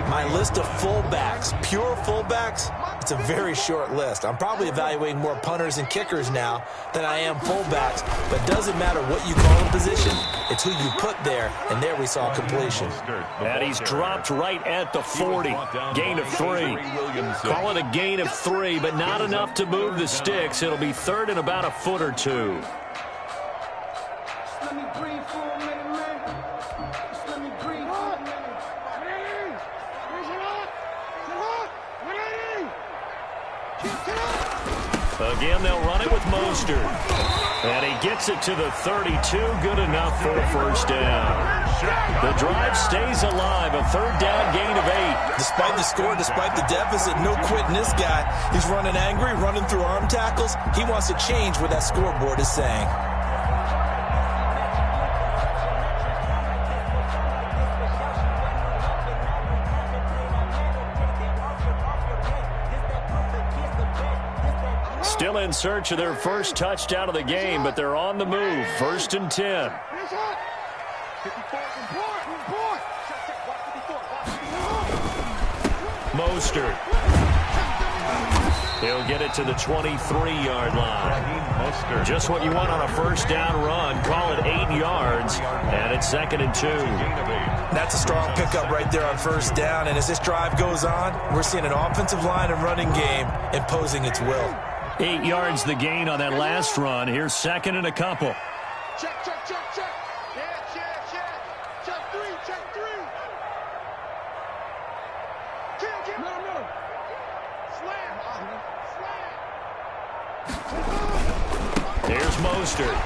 my list of fullbacks, pure fullbacks, it's a very short list. I'm probably evaluating more punters and kickers now than I am fullbacks, but it doesn't matter what you call a position, it's who you put there, and there we saw completion. And he's dropped right at the 40. Gain of 3. Call it a gain of 3, but not enough to move the sticks. It'll be third and about a foot or two. Again, they'll run it with Mostert. And he gets it to the 32. Good enough for a first down. The drive stays alive. A third down gain of 8. Despite the score, despite the deficit, no quitting this guy. He's running angry, running through arm tackles. He wants to change what that scoreboard is saying. Still in search of their first touchdown of the game, but they're on the move. First and 10. Mostert. He'll get it to the 23-yard line. Just what you want on a first down run. Call it 8 yards, and it's second and 2. That's a strong pickup right there on first down, and as this drive goes on, we're seeing an offensive line and running game imposing its will. 8 yards the gain on that last run. Here's second and a couple. Check. Yeah, check. Check 3. No. Slam. Here's Mostert.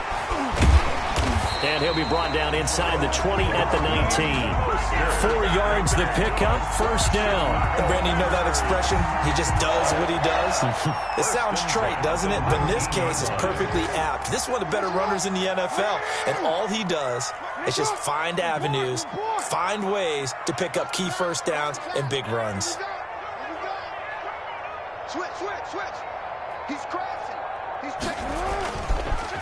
And he'll be brought down inside the 20 at the 19. 4 yards the pickup, first down. And Brandon, you know that expression? He just does what he does. It sounds trite, doesn't it? But in this case, it's perfectly apt. This is one of the better runners in the NFL. And all he does is just find avenues, find ways to pick up key first downs and big runs. Switch. He's crashing. He's checking.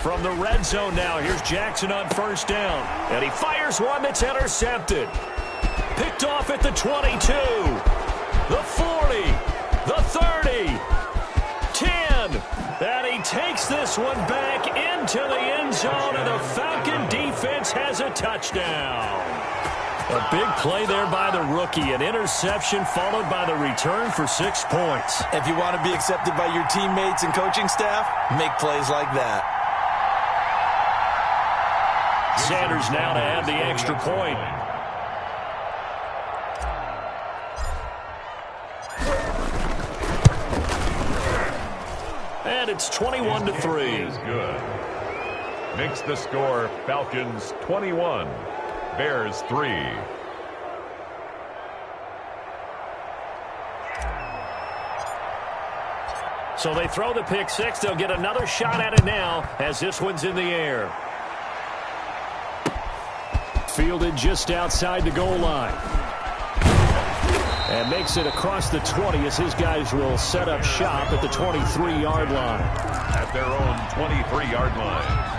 From the red zone now, here's Jackson on first down. And he fires one that's intercepted. Picked off at the 22, the 40, the 30, 10. And he takes this one back into the end zone, and the Falcon defense has a touchdown. A big play there by the rookie. An interception followed by the return for 6 points. If you want to be accepted by your teammates and coaching staff, make plays like that. Sanders now to add the extra point. And it's 21-3. Good. Makes the score Falcons 21, Bears 3. So they throw the pick six. They'll get another shot at it now as this one's in the air. Fielded just outside the goal line. And makes it across the 20 as his guys will set up shop at the 23-yard line. At their own 23-yard line.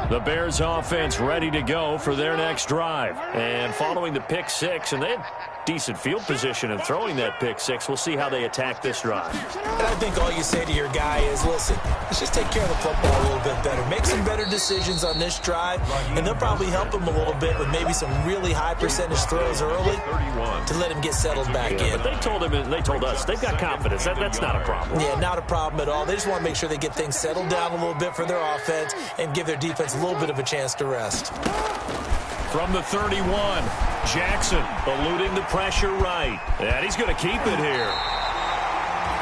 The Bears offense ready to go for their next drive. And following the pick six, and they had decent field position in throwing that pick six. We'll see how they attack this drive. And I think all you say to your guy is, listen, let's just take care of the football a little bit better. Make some better decisions on this drive, and they'll probably help him a little bit with maybe some really high percentage throws early to let him get settled back in. But they told him, and they told us, they've got confidence. That's not a problem. Yeah, not a problem at all. They just want to make sure they get things settled down a little bit for their offense and give their defense a little bit of a chance to rest. From the 31, Jackson eluding the pressure right. And he's going to keep it here.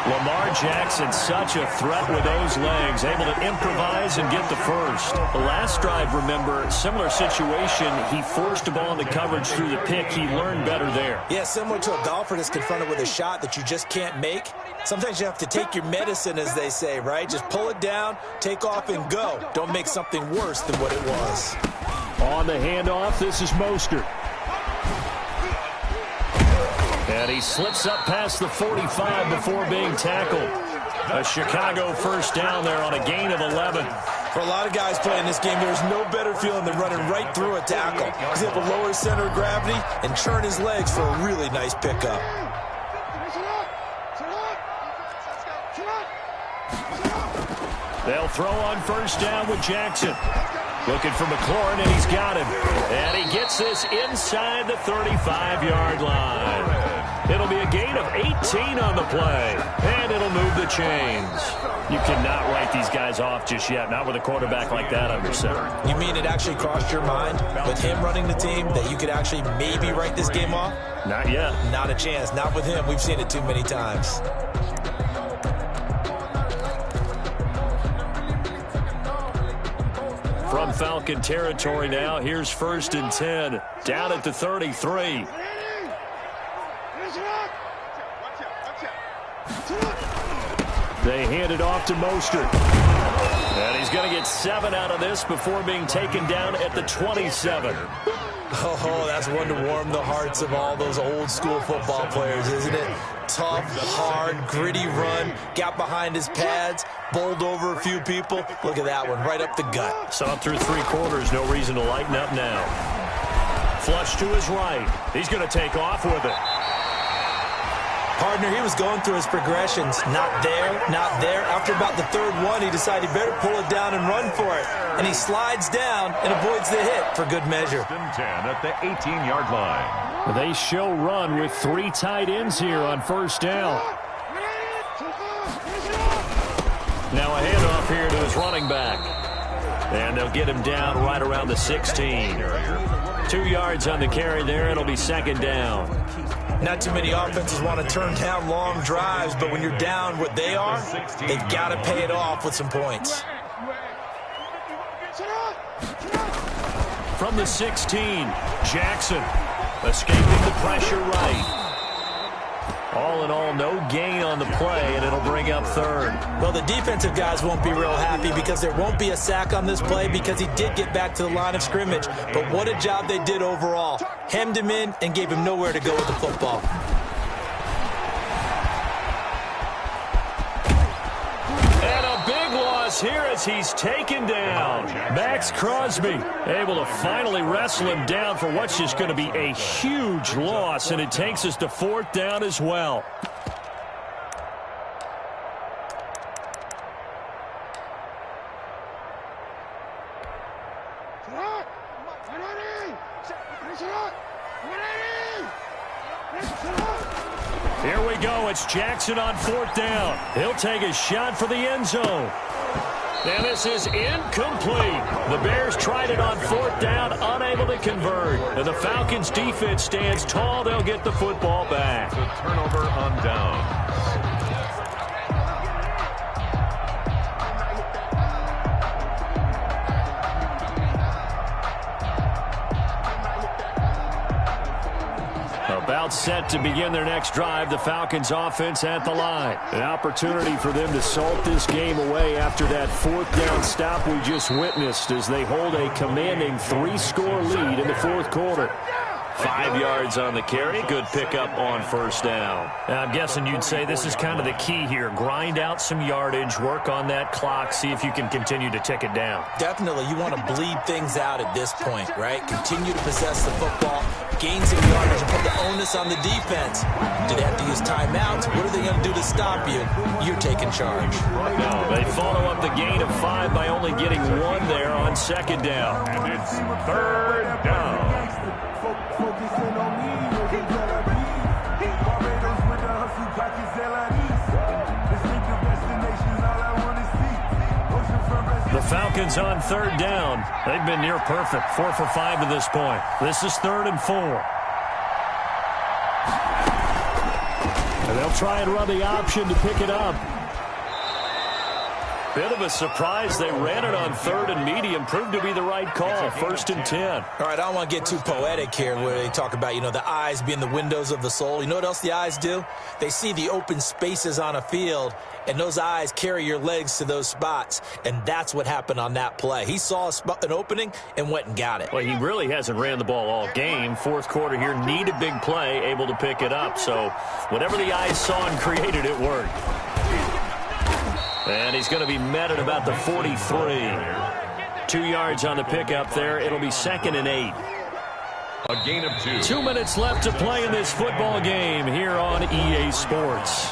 Lamar Jackson, such a threat with those legs, able to improvise and get the first. The last drive, remember, similar situation. He forced a ball into coverage through the pick. He learned better there. Yeah, similar to a golfer that's confronted with a shot that you just can't make. Sometimes you have to take your medicine, as they say, right? Just pull it down, take off, and go. Don't make something worse than what it was. On the handoff, this is Mostert. And And he slips up past the 45 before being tackled. A Chicago first down there on a gain of 11. For a lot of guys playing this game, there's no better feeling than running right through a tackle. He's able to lower his center of gravity and churn his legs for a really nice pickup. They'll throw on first down with Jackson. Looking for McLaurin, and he's got him. And he gets this inside the 35-yard line. It'll be a gain of 18 on the play, and it'll move the chains. You cannot write these guys off just yet, not with a quarterback like that under center. You mean it actually crossed your mind with him running the team that you could actually maybe write this game off? Not yet. Not a chance. Not with him. We've seen it too many times. From Falcon territory now, here's 1st and 10, down at the 33. They hand it off to Mostert. And he's going to get 7 out of this before being taken down at the 27. Oh, that's one to warm the hearts of all those old school football players, isn't it? Tough, hard, gritty run, got behind his pads, bowled over a few people. Look at that one, right up the gut. Saw through 3 quarters, no reason to lighten up now. Flush to his right. He's going to take off with it. Partner, he was going through his progressions. Not there, not there. After about the 3rd one, he decided he better pull it down and run for it. And he slides down and avoids the hit for good measure. 10 at the 18-yard line. They show run with 3 tight ends here on first down. Now a handoff here to his running back. And they'll get him down right around the 16. 2 yards on the carry there. It'll be 2nd down. Not too many offenses want to turn down long drives, but when you're down what they are, they've got to pay it off with some points. From the 16, Jackson escaping the pressure right. All in all, no gain on the play, and it'll bring up 3rd. Well, the defensive guys won't be real happy because there won't be a sack on this play because he did get back to the line of scrimmage. But what a job they did overall. Hemmed him in and gave him nowhere to go with the football. And a big loss here as he's taken down. Max Crosby able to finally wrestle him down for what's just going to be a huge loss, and it takes us to 4th down as well. Here we go. It's Jackson on 4th down. He'll take a shot for the end zone. And this is incomplete. The Bears tried it on 4th down, unable to convert. And the Falcons' defense stands tall. They'll get the football back. The turnover on down. About set to begin their next drive, the Falcons offense at the line. An opportunity for them to salt this game away after that 4th down stop we just witnessed as they hold a commanding 3-score lead in the 4th quarter. 5 yards on the carry. Good pickup on first down. Now, I'm guessing you'd say this is kind of the key here. Grind out some yardage, work on that clock, see if you can continue to tick it down. Definitely. You want to bleed things out at this point, right? Continue to possess the football, gain some yardage, and put the onus on the defense. Do they have to use timeouts? What are they going to do to stop you? You're taking charge. No, they follow up the gain of 5 by only getting 1 there on 2nd down. And it's 3rd down. The Falcons on 3rd down. They've been near perfect. 4 for 5 to this point. This is 3rd and 4. And they'll try and run the option to pick it up. Bit of a surprise. They ran it on 3rd and medium. Proved to be the right call. 1st and 10. All right, I don't want to get too poetic here where they talk about, the eyes being the windows of the soul. You know what else the eyes do? They see the open spaces on a field, and those eyes carry your legs to those spots, and that's what happened on that play. He saw an opening and went and got it. Well, he really hasn't ran the ball all game. 4th quarter here, need a big play, able to pick it up. So whatever the eyes saw and created, it worked. And he's going to be met at about the 43. 2 yards on the pickup there. It'll be 2nd and 8. A gain of 2. 2 minutes left to play in this football game here on EA Sports.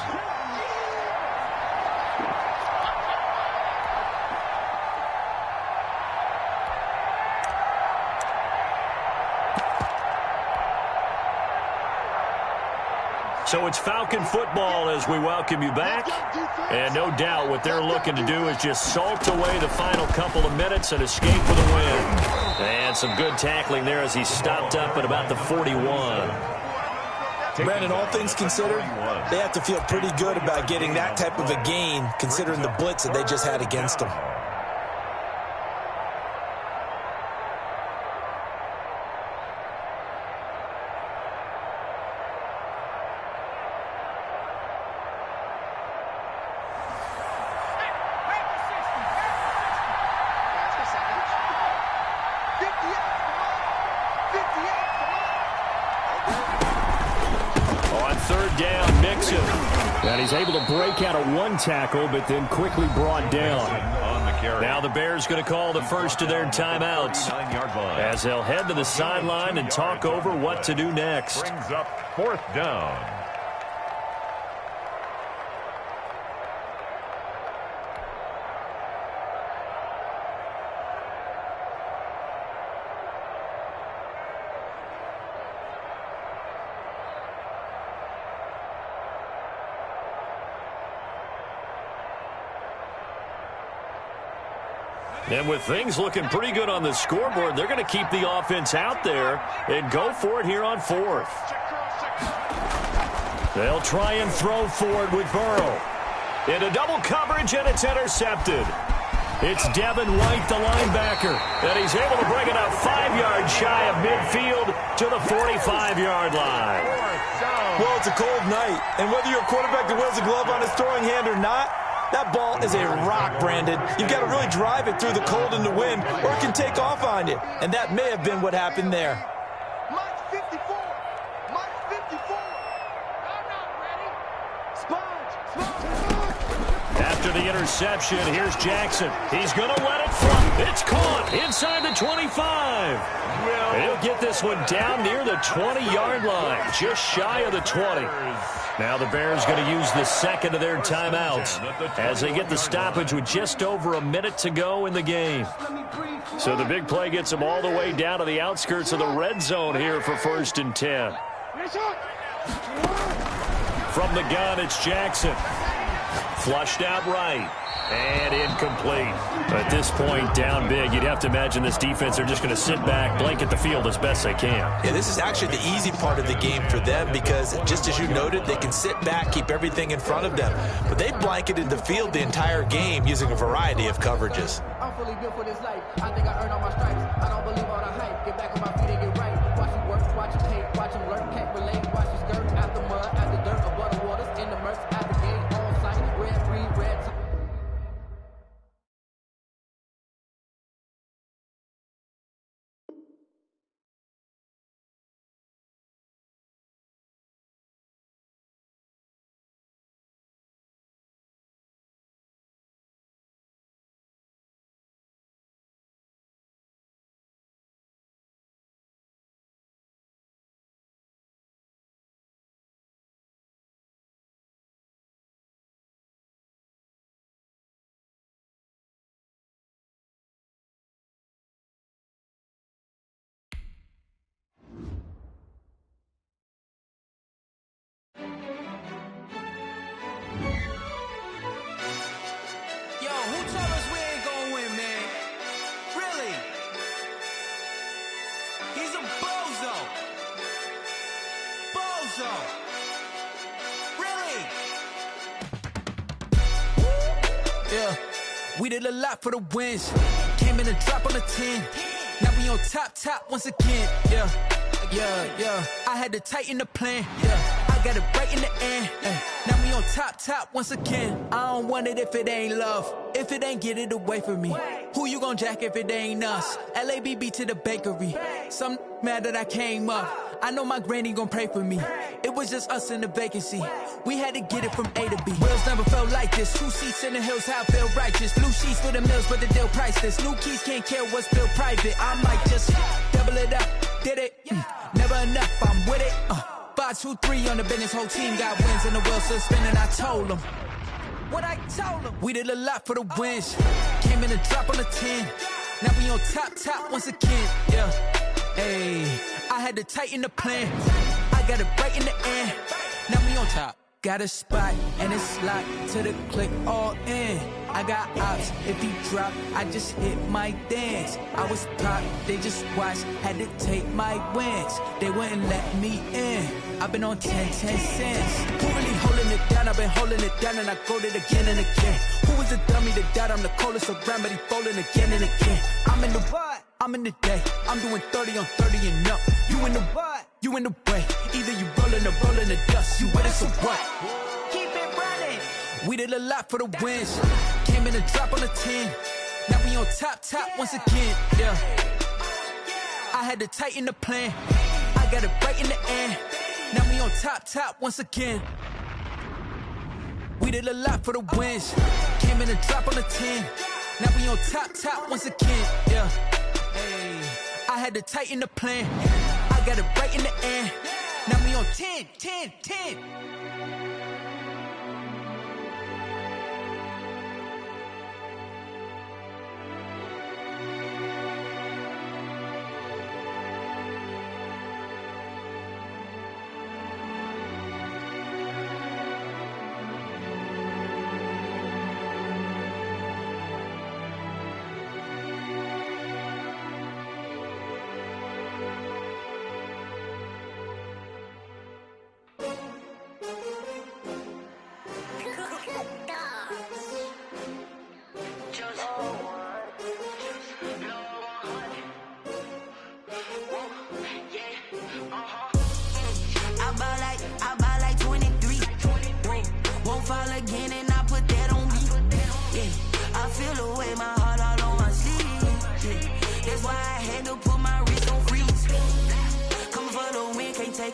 So it's Falcon football as we welcome you back. And no doubt what they're looking to do is just salt away the final couple of minutes and escape with a win. And some good tackling there as he stopped up at about the 41. Brandon, all things considered, they have to feel pretty good about getting that type of a gain considering the blitz that they just had against them. And he's able to break out of one tackle, but then quickly brought down. Now the Bears going to call the first of their timeouts as they'll head to the sideline and talk over what to do next. Brings up 4th down. And with things looking pretty good on the scoreboard, they're going to keep the offense out there and go for it here on 4th. They'll try and throw for it with Burrow. Into double coverage, and it's intercepted. It's Devin White, the linebacker, and he's able to bring it up 5 yards shy of midfield to the 45-yard line. Well, it's a cold night, and whether you're a quarterback that wears a glove on his throwing hand or not, that ball is a rock, Brandon. You've got to really drive it through the cold and the wind, or it can take off on you. And that may have been what happened there. Mike 54. Mike 54. I'm not ready. Sponge. After the interception, here's Jackson. He's going to let it fly. It's caught inside the 25. And he'll get this one down near the 20-yard line, just shy of the 20. Now the Bears going to use the second of their timeouts as they get the stoppage with just over a minute to go in the game. So the big play gets them all the way down to the outskirts of the red zone here for 1st and 10. From the gun, it's Jackson. Flushed out right. And incomplete. At this point, down big, you'd have to imagine this defense are just going to sit back, blanket the field as best they can. Yeah, this is actually the easy part of the game for them because, just as you noted, they can sit back, keep everything in front of them. But they blanketed the field the entire game using a variety of coverages. I'm fully built for this life. I think I earned all my stripes. I don't believe all the hype. Get back on my feet and get right. Watch him work, watch him hate, watch him learn, can't relate. Watch his skirt out the mud, out the dirt, above the waters, in the murks, out the game, on site, red, green, red. We did a lot for the wins. Came in a drop on the 10. Now we on top once again. Yeah. I had to tighten the plan. Yeah. I got it right in the end. Now we on top once again. I don't want it if it ain't love. If it ain't, get it away from me. Who you gon' jack if it ain't us? LABB to the bakery. Some mad that I came up. I know my granny gon' pray for me. It was just us in the vacancy. We had to get it from A to B. Wheels never felt like this. 2 seats in the hills, how I feel righteous. Blue sheets for the mills, but the deal priceless. New keys can't care what's built private. I might just double it up. Did it? Never enough, I'm with it. 5, 2, 3 on the business. Whole team got wins and the wheels still spinning. I told them what I told them. We did a lot for the wins. Came in a drop on the 10. Now we on top once again. Yeah. Hey, I had to tighten the plan. I got it right in the end. Now we on top. Got a spot and it's locked to the click all in. I got ops, if he drop, I just hit my dance. I was top, they just watched, had to take my wins. They wouldn't let me in. I've been on 10 cents. Who really holding it down? I've been holding it down and I go it again and again. Who was a dummy to doubt? I'm the coldest around, but he folding again and again. I'm in the what? I'm in the day. I'm doing 30 on 30 and up. You in the what? You in the way. Either you rolling or rolling the dust. You with us or what? Keep it running. We did a lot for the wins. Came in a drop on the 10. Now we on top once again. Yeah. I had to tighten the plan. I got it right in the end. Now we on top once again. We did a lot for the wins. Came in a drop on the 10. Now we on top once again. Yeah. Hey, I had to tighten the plan. I got it right in the end. Now we on 10.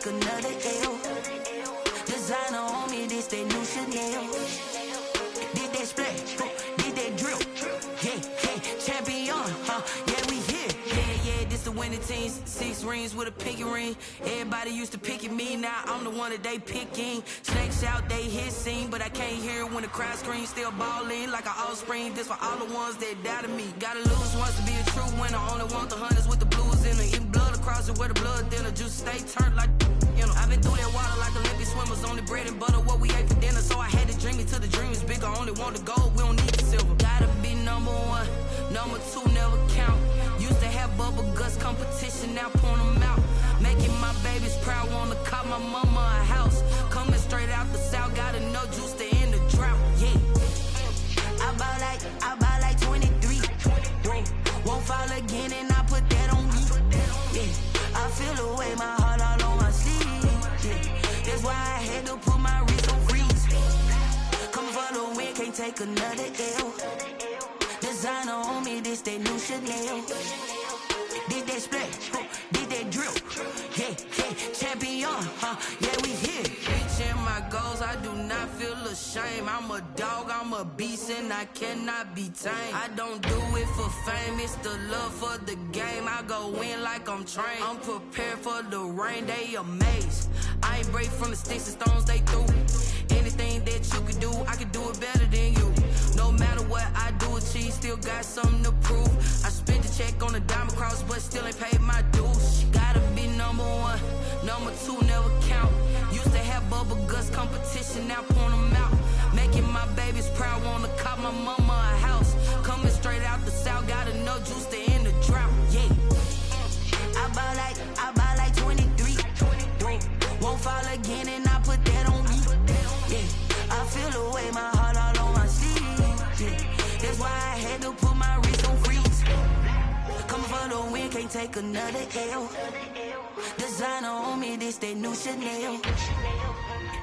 Another L. Designer on me, this that new Chanel. Did that splash, did that drill. Yeah, champion, yeah, we here. Yeah, this the winning team. 6 rings with a pinky ring. Everybody used to pick at me, now I'm the one that they picking. Snakes out, they hit scene, but I can't hear when the crowd screams. Still balling like an offspring. This for all the ones that doubted me. Gotta lose once to be a true winner. Only want the hunters with the blues in it. Eating blood across it where the blood thinner. Juice stay turned like, you know. I've been through that water like Olympic swimmers. Only bread and butter what we ate for dinner. So I had to dream it till the dream is bigger. Only want the gold, we don't need the silver. Gotta be number 1, number 2 never count. Used to have bubble guts competition, now point them out. Making my babies proud, wanna cop my mama a house. Coming straight out the south, gotta know juice to end the drought. Yeah, I buy like 23. Won't fall again and I put that on me. Yeah, I feel the way, my heart all on my sleeve. Yeah, that's why I had to put my wrist on freeze. Coming for the win, can't take another L. Designer on me, this that new Chanel. Did that splash, did that drill. Yeah, champion, yeah, we here. Reaching my goals, I do not feel ashamed. I'm a dog, I'm a beast, and I cannot be tamed. I don't do it for fame, it's the love for the game. I go in like I'm trained. I'm prepared for the rain, they amazed. I ain't break from the sticks and stones they threw. Anything that you can do, I can do it better than you. No matter what I do, achieve, still got something to prove. I spent the check on the diamond cross, but still ain't paid my dues. Gotta be number 1, number 2 never count. Used to have bubble guts competition, now point them out. Making my babies proud, wanna cop my mama a house. Coming straight out the south, gotta know juice to end the drought. Yeah, I buy like 23. Won't fall again and I put that on me. Yeah, I feel the way, my heart all on my sleeve. Yeah, that's why I can't take another L. Designer on me, this that new Chanel.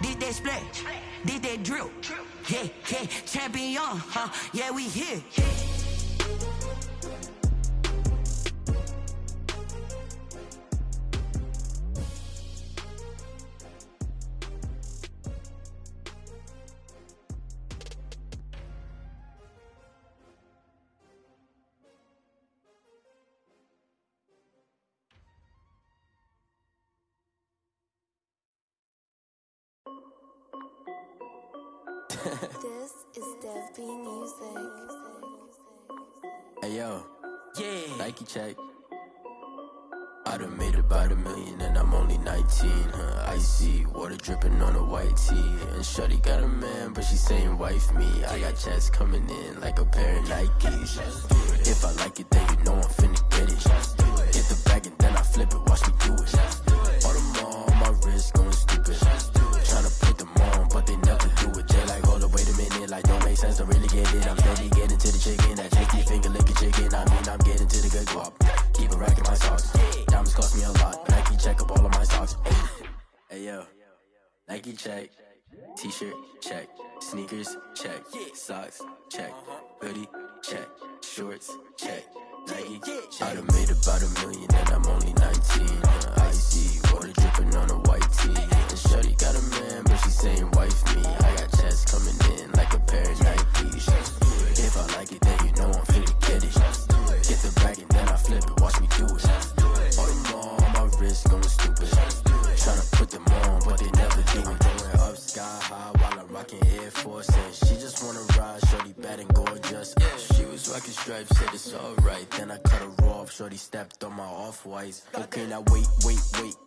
Did that splash, did that drill. Yeah, yeah, champion, huh? Yeah, we here. This is Dev B Music. Hey yo, Yeah. Nike check. I done made about $1 million and I'm only 19. Icy water dripping on a white tee. And shorty got a man, but she saying wife me. I got checks coming in like a pair of Nikes. If I like it, then you know I'm finna get it. Get the bag and then I flip it, watch me do it. All them on my wrist going stupid. Tryna put them on, but they never do it. They like, hold up, wait a minute, like don't make sense, don't really get it. I'm steady getting to the chicken, that tasty finger licking chicken. I mean, I'm getting to the good guap. Keep it racking my socks. Diamonds cost me a lot. Nike check up all of my socks. Hey yo, Nike check. T-shirt check. Sneakers check. Socks check. Hoodie check. Shorts check. Nike I done made about $1 million and I'm only 19. Icy water dripping on a white tee. And shorty got a man, but she saying wife me. I got checks coming in like a pair of Nikes. If I like it, then you know I'm finna get it. Get the bag and then I flip it, watch me do it. All them on my wrist going stupid. Tryna put them on, but they never do it. Going up sky high while I'm rocking Air Force. And she just wanna ride, shorty bad and gorgeous. She was rocking stripes, said it's alright. Then I cut her off, shorty stepped on my off-whites. Okay, now wait.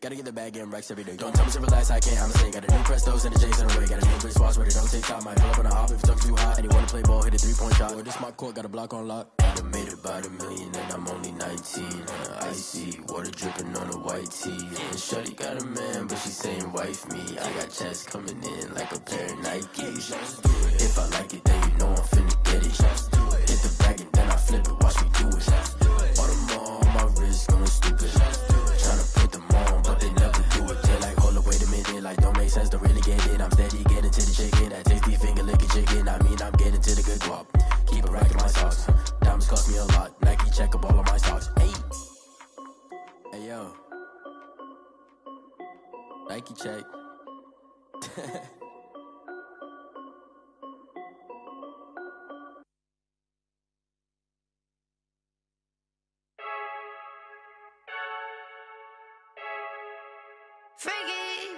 Gotta get the bag and racks every day. Don't tell me to relax, I can't, I'ma say. Got a new Prestos and a J's in a way. Got a new British watch, but it don't take time. Might pull up on a hop if it's too hot. And you wanna play ball, hit a 3-point shot. Well, this my court, got a block on lock. I done made about $1 million and I'm only 19. Icy water dripping on a white tee. And shorty got a man, but she saying wife me. I got checks coming in like a pair of Nikes. If I like it, then you know I'm finna get it. Hit the bag and then I flip it, watch me do it. All them on my wrist going stupid. Tryna put them on, but they never do it. They like, hold up, wait a minute, like don't make sense, don't really get it. I'm steady getting to the chicken, that tasty finger licking chicken. I mean, I'm getting to the good guap. Keep it racking my socks. Diamonds cost me a lot. Nike check up all of my socks. Hey yo, Nike check.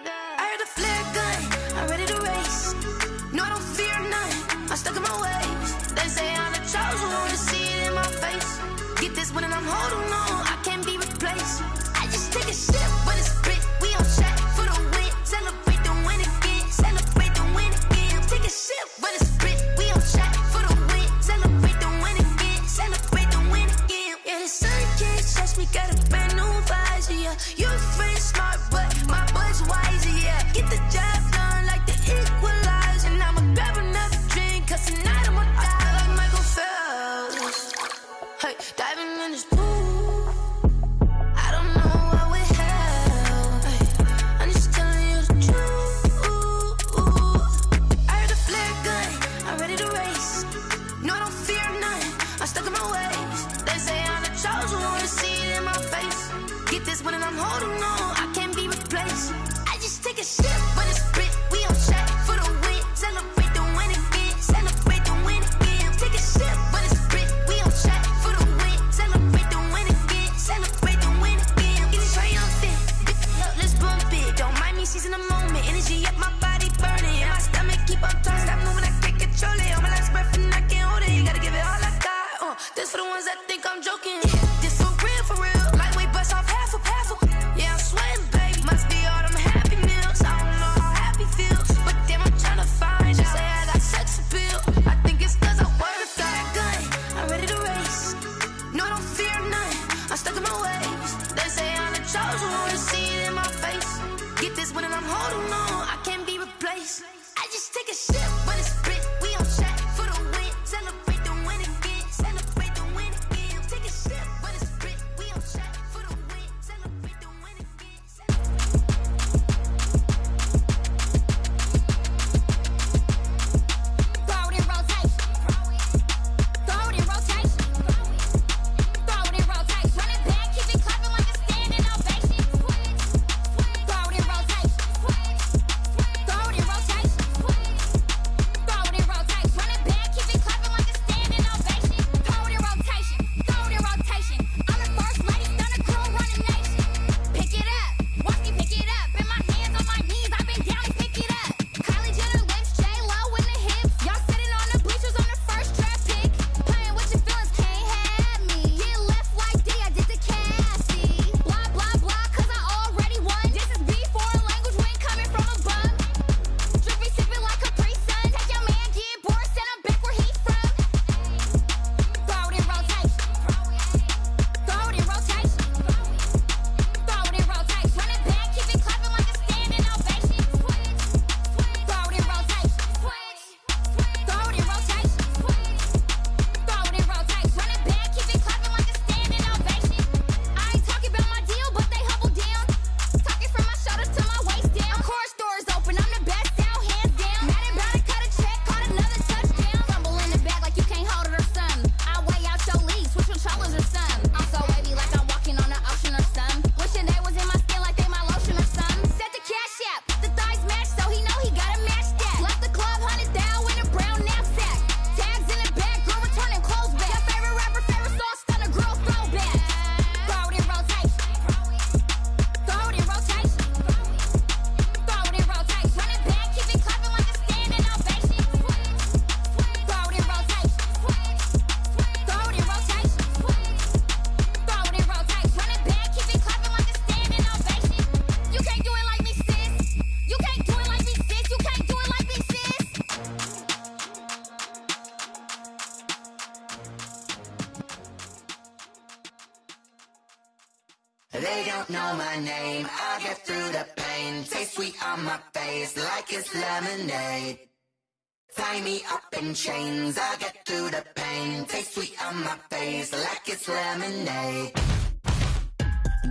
I heard the flare gun, I'm ready to race. No, I don't fear none, I'm stuck in my ways. They say I'm the chosen one, to see it in my face. Get this one and I'm holding on, I can't be replaced. I just take a sip, but it's spit, we on track for the win. Celebrate the win again, celebrate the win again. Take a sip, but it's spit, we on track for the win. Celebrate the win again, celebrate the win again. Yeah, the sun can't touch me, got a brand new visor, yeah. You friend smart, but my bud's wiser, yeah. Get the job done like the equalizer. And I'ma grab another drink, cause tonight I'ma die like Michael Phelps. Hey, diving in this pool, I don't know what would help. Hey, I'm just telling you the truth. I heard the flare gun, I'm ready to race. No, I don't fear none, I'm stuck in my ways. They say I'm the chosen one, to see it in my face. Get this one and I'm holding on, I can't be replaced. I just take a sip, but it's spit, we on track for the win. Celebrate the win again, celebrate the win again. Take a sip, but it's spit, we on track for the win. Celebrate the win again, celebrate the win again. Get it triumphant, let's bump it. Don't mind me seizing the moment, energy up my body burning. And my stomach keep on turning, stop moving, I can't control it. On my last breath and I can't hold it, you gotta give it all I got. This for the ones that think I'm joking. This for real, lightweight bust off half a. Yeah, I'm sweating, baby, must be all them happy meals. I don't know how happy feels, but damn, I'm tryna find you. Say I got sex appeal, I think it's cause I work. Got a gun, I'm ready to race. No, I don't fear none, I'm stuck in my ways. They say I'm the chosen one, to see it in my face. Get this one and I'm holding on, I can't be replaced. I just take a sip, but it's spit, we on track for the win. Celebrate the win again, celebrate the win again. Take a sip, but it's spit, we on track. They don't know my name, I'll get through the pain. Taste sweet on my face like it's lemonade. Tie me up in chains, I'll get through the pain. Taste sweet on my face like it's lemonade.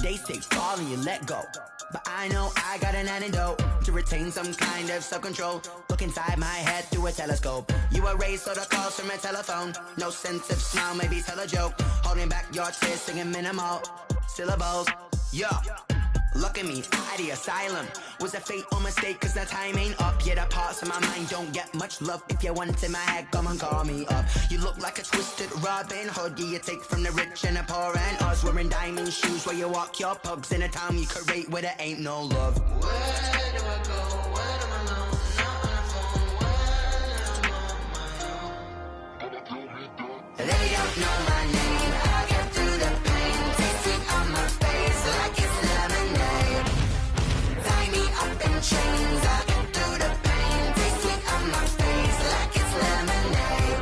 They say fall and you let go, but I know I got an antidote to retain some kind of self-control. Look inside my head through a telescope. You erase all the calls from a telephone. No sense of smile, maybe tell a joke. Holding back your tears, singing minimal syllables. Yeah, look at me, out of the asylum. Was a fate or mistake, cause the time ain't up. Yeah, the parts of my mind don't get much love. If you want in my head, come and call me up. You look like a twisted Robin Hood. Yeah, you take from the rich and the poor and us. Wearing diamond shoes where you walk your pugs in a town you create where there ain't no love. Where do I go? Where do I know? Not on the phone. Where am I on my own? They don't know my name. I'll get through the pain. Taste sweet on my face like it's lemonade. Tie me up in chains. I'll get through the pain. Taste sweet on my face like it's lemonade.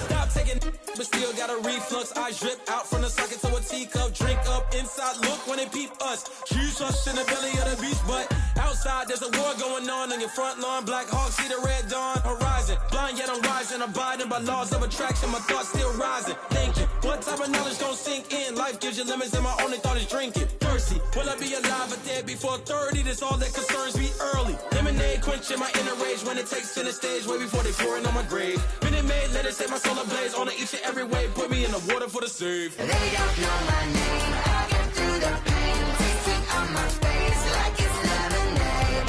Stop taking, but still got a reflux. I drip out from the socket to a teacup. Drink up inside, look when they peep us. Huge rush in the belly of the beach, but outside there's a war going on your front lawn. Black Hawk see the red dawn horizon. Blind yet I'm rising, abiding by laws of attraction. My thoughts still rising. Thinking, what type of knowledge don't sink in? Life gives you limits, and my only thought is drinking. Thirsty, will I be alive or dead before 30? That's all that concerns me early. Lemonade quenching my inner rage when it takes center stage way before they pour it on my grave. Minute Maid, let it set my soul ablaze. On each and every way, put me in the water for the save. They don't know my name, I'll get through the pain. Taste sweet on my face like it's lemonade.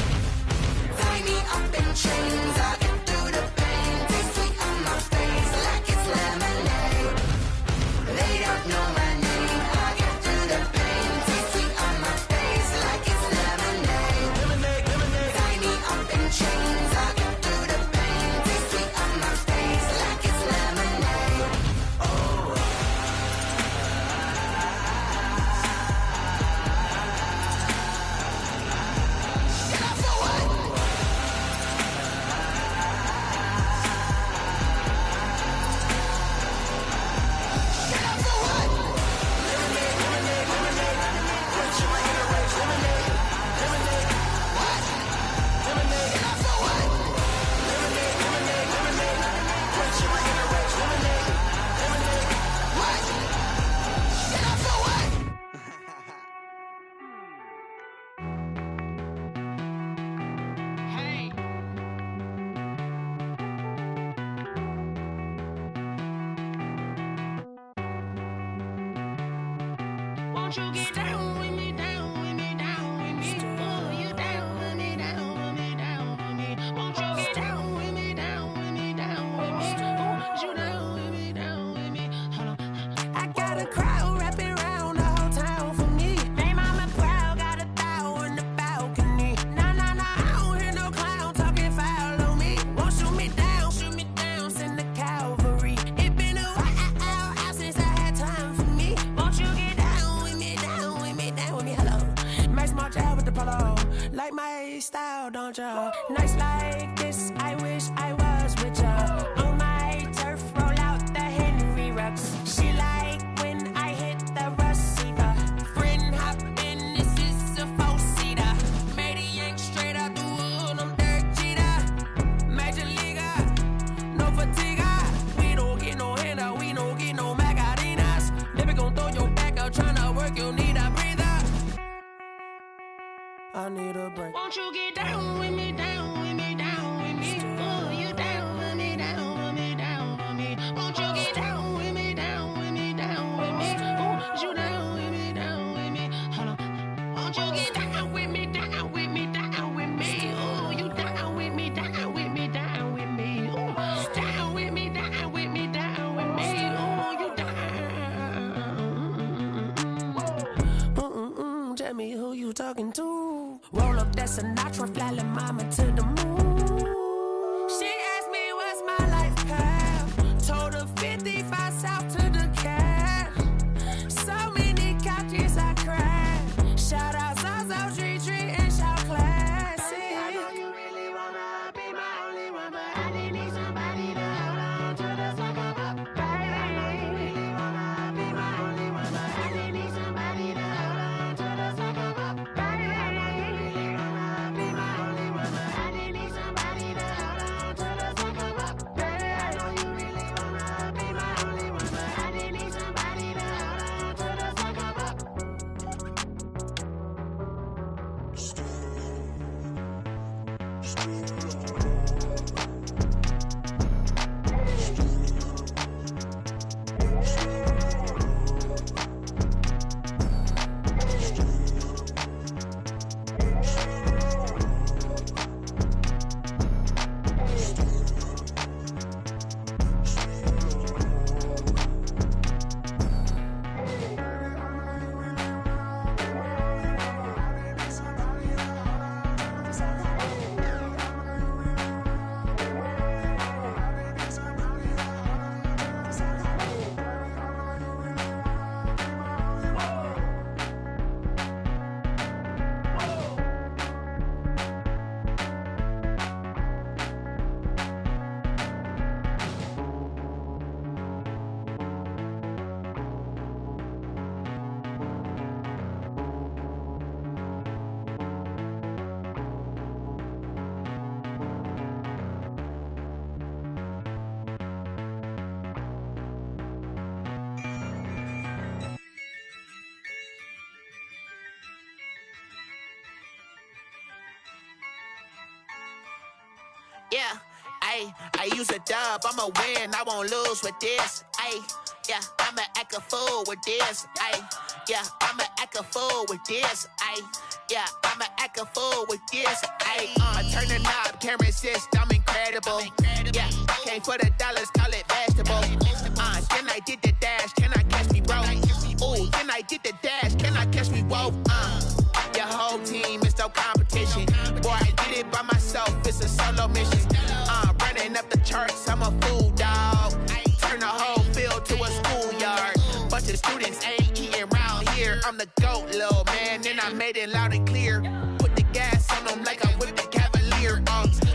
Tie me up in chains, I'll get through the pain. Taste sweet on my face like it's lemonade. They don't know my name, I'll get through the pain. Taste sweet on my face like it's lemonade. Lemonade, lemonade. Tie me up in chains, I'll get through the pain. Taste sweet on my face like it's lemonade. Oh. Won't you get down with me, down with me, down with me? Oh, you down with me, down with me, down with me. Won't you get down with me, down with me, down with me? Oh, you down with me, down with me? Hold on. I got a crowd wrapping around the whole town for me. They mama proud, got a thou in the balcony. Nah, nah, nah, I don't hear no clown talking foul on me. Won't shoot me down, send the cavalry. It been a while since I had time for me. Won't you get down with me, down with me, down with me? Hello. Max March out with the polo. Like my style, don't ya? Nights like this, I wish I was with ya. On my turf, roll out the Henry Rux. She like when I hit the receiver. Friend hop in, this is a four-seater. Made a yank straight out the wood, I'm Derek Jeter. Major leaguer, no fatigue. We don't get no handout, we don't get no Macarinas. Never gon' throw your back out, tryna work, you need a breather. I need a break. Won't you get down with me, down with me, down with me? Oh, you down with me, down with me, down with me? Won't you get down with me, down with me, down with me? Oh, you down with me, down with me? Hold on. Won't you get down with me, down with me, down with me? Oh, you down with me, down with me, down with me? Oh, down with me, down with me, down with me? Oh, you down. Tell me who you talking to. Roll up that Sinatra, fly la mama to the moon. She asked me what's my life path. Told her 55 south to the cat. So many couches I cried. Shout out Zazo, Tree, and shout classic. I know you really wanna be my only one, but I didn't need somebody to hold on to the suck up, baby. I know you really wanna be my only one, but I didn't need somebody to hold on to yeah. Ayy, I use a dub, I'ma win, I won't lose with this. Ayy, yeah, I'ma act a fool with this. Ayy, yeah, I'ma act a fool with this. Ayy, yeah, I'ma act a fool with this. Ayy, I turn the knob, can't resist, I'm incredible. Yeah, came for the dollars, call it vegetable. Then I did the dash, can I catch me, bro? Ooh, then I did the dash, can I catch me, whoa? Your whole team is no competition. Boy, I did it by myself, it's a solo mission. Running up the charts, I'm a fool, dog. Turn the whole field to a schoolyard. Bunch of students ain't eating round here. I'm the GOAT, little man, and I made it loud and clear. Put the gas on them like I'm with the Cavalier.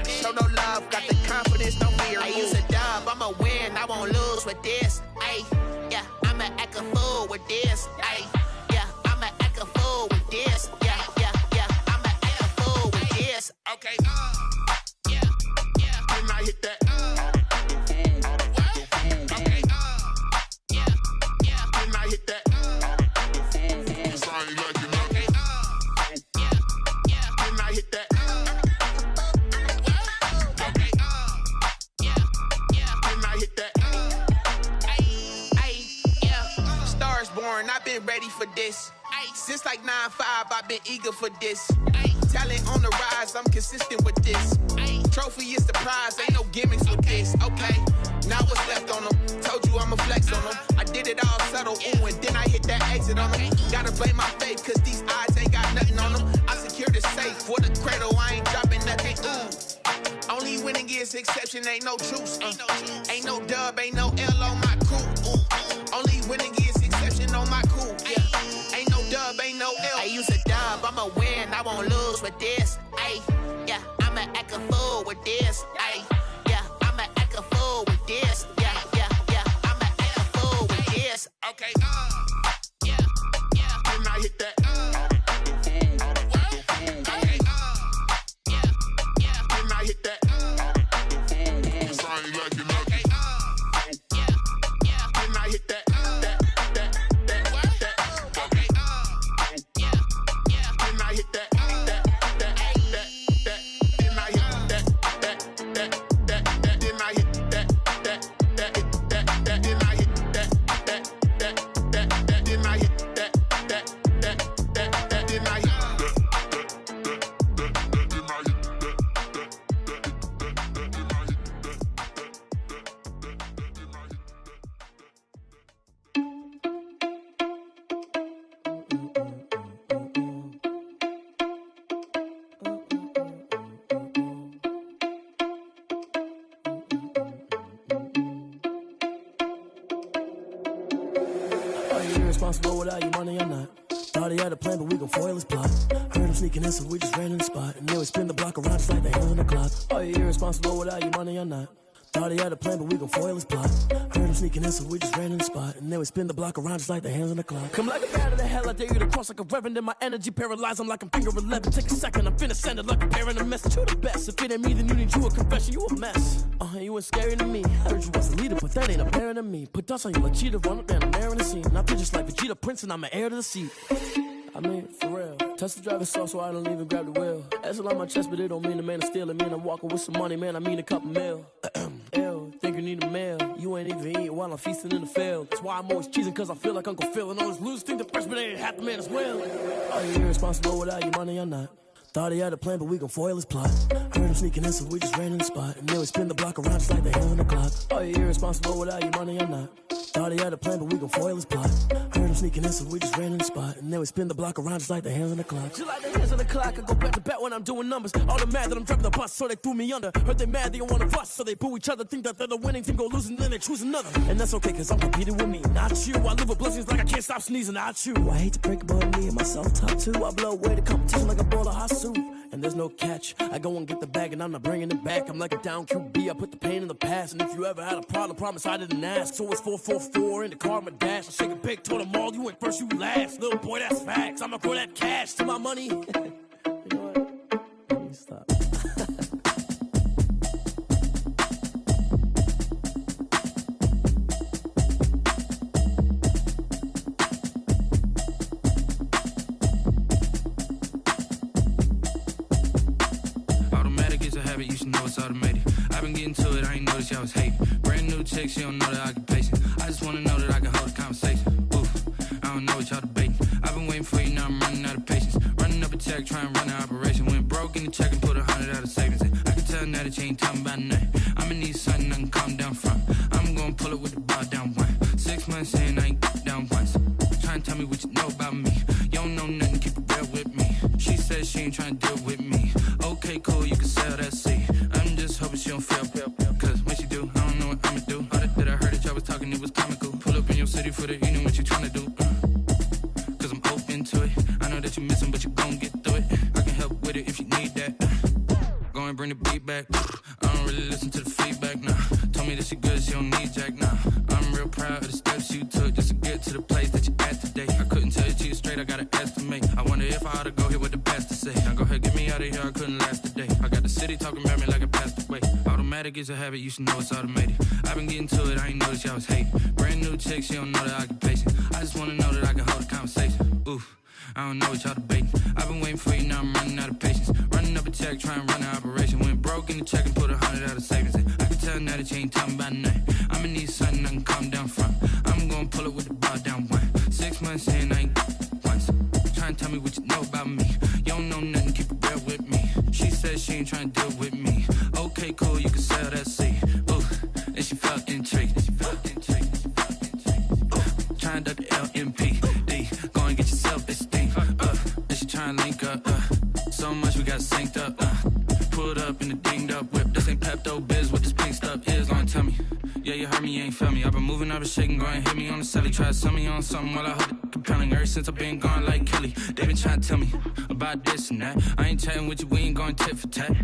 Show no love, got the confidence, no fear. I use a dub, I'ma win, I won't lose with this. Ay, yeah, I'ma act a fool with this. Ay, yeah, I'ma act a fool with this. Yeah, yeah, yeah, I'ma act a fool with this. Okay, yeah, yeah, when I hit that. Okay, yeah, yeah, when I hit that. Sorry, like you know. Okay, yeah, yeah, when I hit that. Okay, yeah, yeah, when I hit that. Ay, yeah, stars born, I've been ready for this. Since like 9-5, I've been eager for this. Talent on the rise, I'm consistent with this. Trophy is the prize, ain't no gimmicks with this. Okay, now what's left on them? Told you I'ma flex on them. I did it all subtle, ooh, and then I hit that exit on them. Gotta blame my faith, cause these eyes ain't got nothing on them. I secured the safe for the cradle, I ain't dropping nothing, ooh. Only winning is exception, ain't no truce. Ain't no dub, ain't no L on my crew. Ooh. Only winning is exception on my crew. Yeah. Ain't no dub, ain't no L. I use a dub, I'ma win, I won't lose with this. Ay, yeah, I'ma act a fool with this. Ay, yeah, I'ma act a fool with this. Yeah, yeah, yeah, I'ma act a fool with this. Okay, yeah, yeah, when I hit that. Okay, yeah, yeah, when I hit that. Sorry, like you know. Okay, yeah, yeah, when I hit that. Responsible without your money or not. Thought he had a plan, but we gon' foil his plot. Heard him sneaking in, so we just ran in the spot. And then we spin the block around just like the hands on the clock. Are you irresponsible without your money or not? Thought he had a plan, but we gon' foil his plot. Heard him sneaking in, so we just ran in the spot. And then we spin the block around just like the hands on the clock. Come like a bat of the hell, I dare you to cross like a reverend. In my energy paralyzed, I'm like I'm finger 11. Take a second, I'm finna send it like a parent a message. You the best, if it ain't me, then you need you a confession. You a mess, you ain't scary to me. I heard you was a leader, but that ain't apparent to me. Put dust on you like cheetah, run up down the air in the scene. I feel just like Vegeta Prince, and I'm an heir to the seat. I mean, for real. Touch the driver's soft, so I don't even grab the wheel. That's on my chest, but it don't mean the man is stealing. Man, I'm walking with some money, man, I mean a couple mil. Ew, think you need a meal. You ain't even eating while I'm feasting in the field. That's why I'm always cheesing, cause I feel like Uncle Phil. And all those losers think the freshman ain't half the man as well. Are you irresponsible without your money or not? Thought he had a plan, but we gon' foil his plot. Heard him sneaking in, so we just ran in the spot. And then we spin the block around just like the hands on the clock. Are you irresponsible without your money or not? Thought he had a plan, but we gon' foil his plot. Heard him sneaking in, so we just ran in the spot. And then we spin the block around just like the hands on the clock. Just like the hands on the clock, I go back to back when I'm doing numbers. All the mad that I'm driving the bus, so they threw me under. Heard they mad, they don't wanna bust, so they boo each other. Think that they're the winning team, go losing, then they choose another. And that's okay, cause I'm competing with me, not you. I live with blessings like I can't stop sneezing, not you. I hate to break it, but me and myself top two. I blow away the competition like a bowl of hot soup. And there's no catch. I go and get the bag and I'm not bringing it back. I'm like a down QB, I put the pain in the past. And if you ever had a problem, promise I didn't ask. So it's 444 in the car, my dash. I shake a big, told them all, you ain't first, you last. Little boy, that's facts. I'ma grow that cash to my money. You know what? Let me stop. You should know it's automated. it, I ain't noticed y'all was hating. Brand new chick, she don't know that I can pace it. I just wanna know that I can hold a conversation. Oof, I don't know what y'all debating. I've been waiting for you, now I'm running out of patience. Running up a check, trying to run an operation. Went broke in the check and put 100 out of savings in. I can tell now that you ain't talking about nothing. I'ma need something I can calm down from. I'm gonna pull it with the bar down one. 6 months in, I ain't down once. Trying to tell me what you know about me. You don't know nothing, keep it real with me. She says she ain't trying to deal with me. Okay, cool, you can sell that seed. I'm just hoping she don't fail. Cause when she do, I don't know what I'ma do. All that I heard that y'all was talking, it was comical. Pull up in your city for the evening, what you trying to do? Cause I'm open to it. I know that you missing, but you gon' get through it. I can help with it if you need that. Go and bring the beat back. I don't really listen to the feedback, nah. Told me that she good, she don't need Jack, nah. I'm real proud of the steps you took just to get to the place that you at today. I couldn't tell you to you straight, I gotta estimate. I wonder if I ought to go here with the best to say. Now go ahead, get me out of here, I couldn't last a day. I got the city talking about me like I passed away. Automatic is a habit, you should know it's automated. I've been getting to it, I ain't noticed y'all was hating. Brand new chick, she don't know that I can pace it. I just wanna know that I can hold a conversation. Oof, I don't know what y'all debating. I've been waiting for you, now I'm running out of patience. Running up a check, trying to run an operation. Went broke in the check and put 100 out of savings in. I can tell now that you ain't talking about nothing. I'ma need something I can calm down from. I'm gonna pull it with the bar down one. 6 months in, I ain't once. Trying to tell me what you know about me. You don't know nothing, keep it real with me. She says she ain't trying to deal with me. Okay, cool, you can sell that seed. Ooh, and she felt intrigued. Trying to duck the LMP. Go and get yourself esteem. And she trying to link up. So much we got synced up. Pulled up in the dinged up whip. This ain't Pepto Biz, what this pink stuff is. Don't tell me. Yeah, you heard me, you ain't felt me. I've been moving, I've been shaking, go and hit me on the celly. Try to sell me on something while I hold it compelling. Ever since I've been gone like Kelly, they been trying to tell me about this and that. I ain't chatting with you, we ain't going tit for tat.